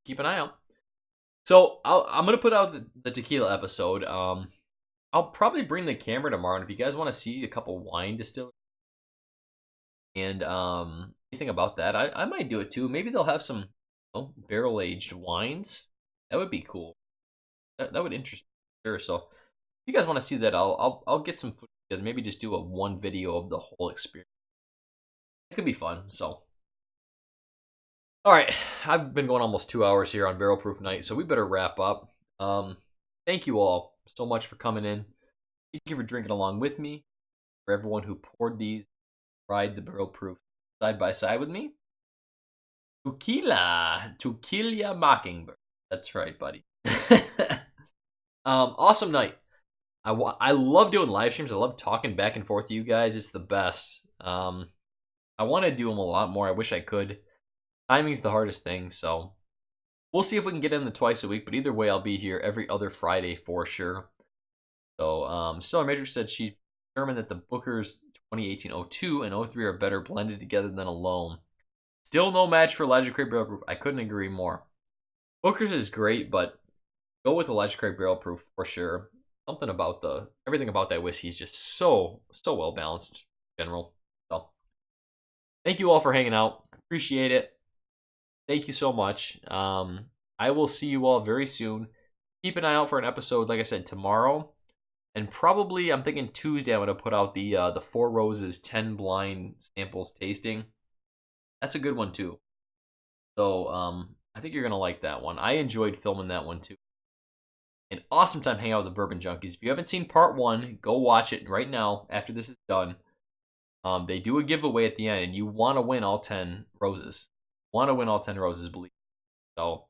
Keep an eye out. So I'm gonna put out the tequila episode. I'll probably bring the camera tomorrow, and if you guys want to see a couple wine distilleries and anything about that, I might do it too. Maybe they'll have some barrel aged wines. That would be cool. That would interest me, sure. So if you guys want to see that, I'll get some footage together. Maybe just do a one video of the whole experience. It could be fun. So. All right, I've been going almost 2 hours here on Barrel Proof Night, so we better wrap up. Thank you all so much for coming in. Thank you for drinking along with me. For everyone who poured these, tried the Barrel Proof side by side with me. Tequila Mockingbird. That's right, buddy. Awesome night. I love doing live streams. I love talking back and forth to you guys. It's the best. I want to do them a lot more. I wish I could. Timing's the hardest thing, so we'll see if we can get in the twice a week. But either way, I'll be here every other Friday for sure. So, Stellar Matrix said she determined that the Booker's 2018-02 and 03 are better blended together than alone. Still no match for Legendary Barrel Proof. I couldn't agree more. Booker's is great, but go with the Legendary Barrel Proof for sure. Something about everything about that whiskey is just so well balanced in general. So, thank you all for hanging out. Appreciate it. Thank you so much. I will see you all very soon. Keep an eye out for an episode, like I said, tomorrow. And probably, I'm thinking Tuesday, I'm going to put out the Four Roses 10 blind samples tasting. That's a good one, too. So, I think you're going to like that one. I enjoyed filming that one, too. An awesome time hanging out with the Bourbon Junkies. If you haven't seen part 1, go watch it right now after this is done. They do a giveaway at the end, and you want to win all 10 roses. Want to win all 10 roses, believe me. So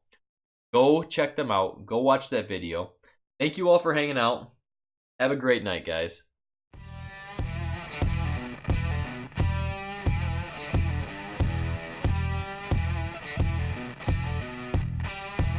go check them out. Go watch that video. Thank you all for hanging out. Have a great night, guys.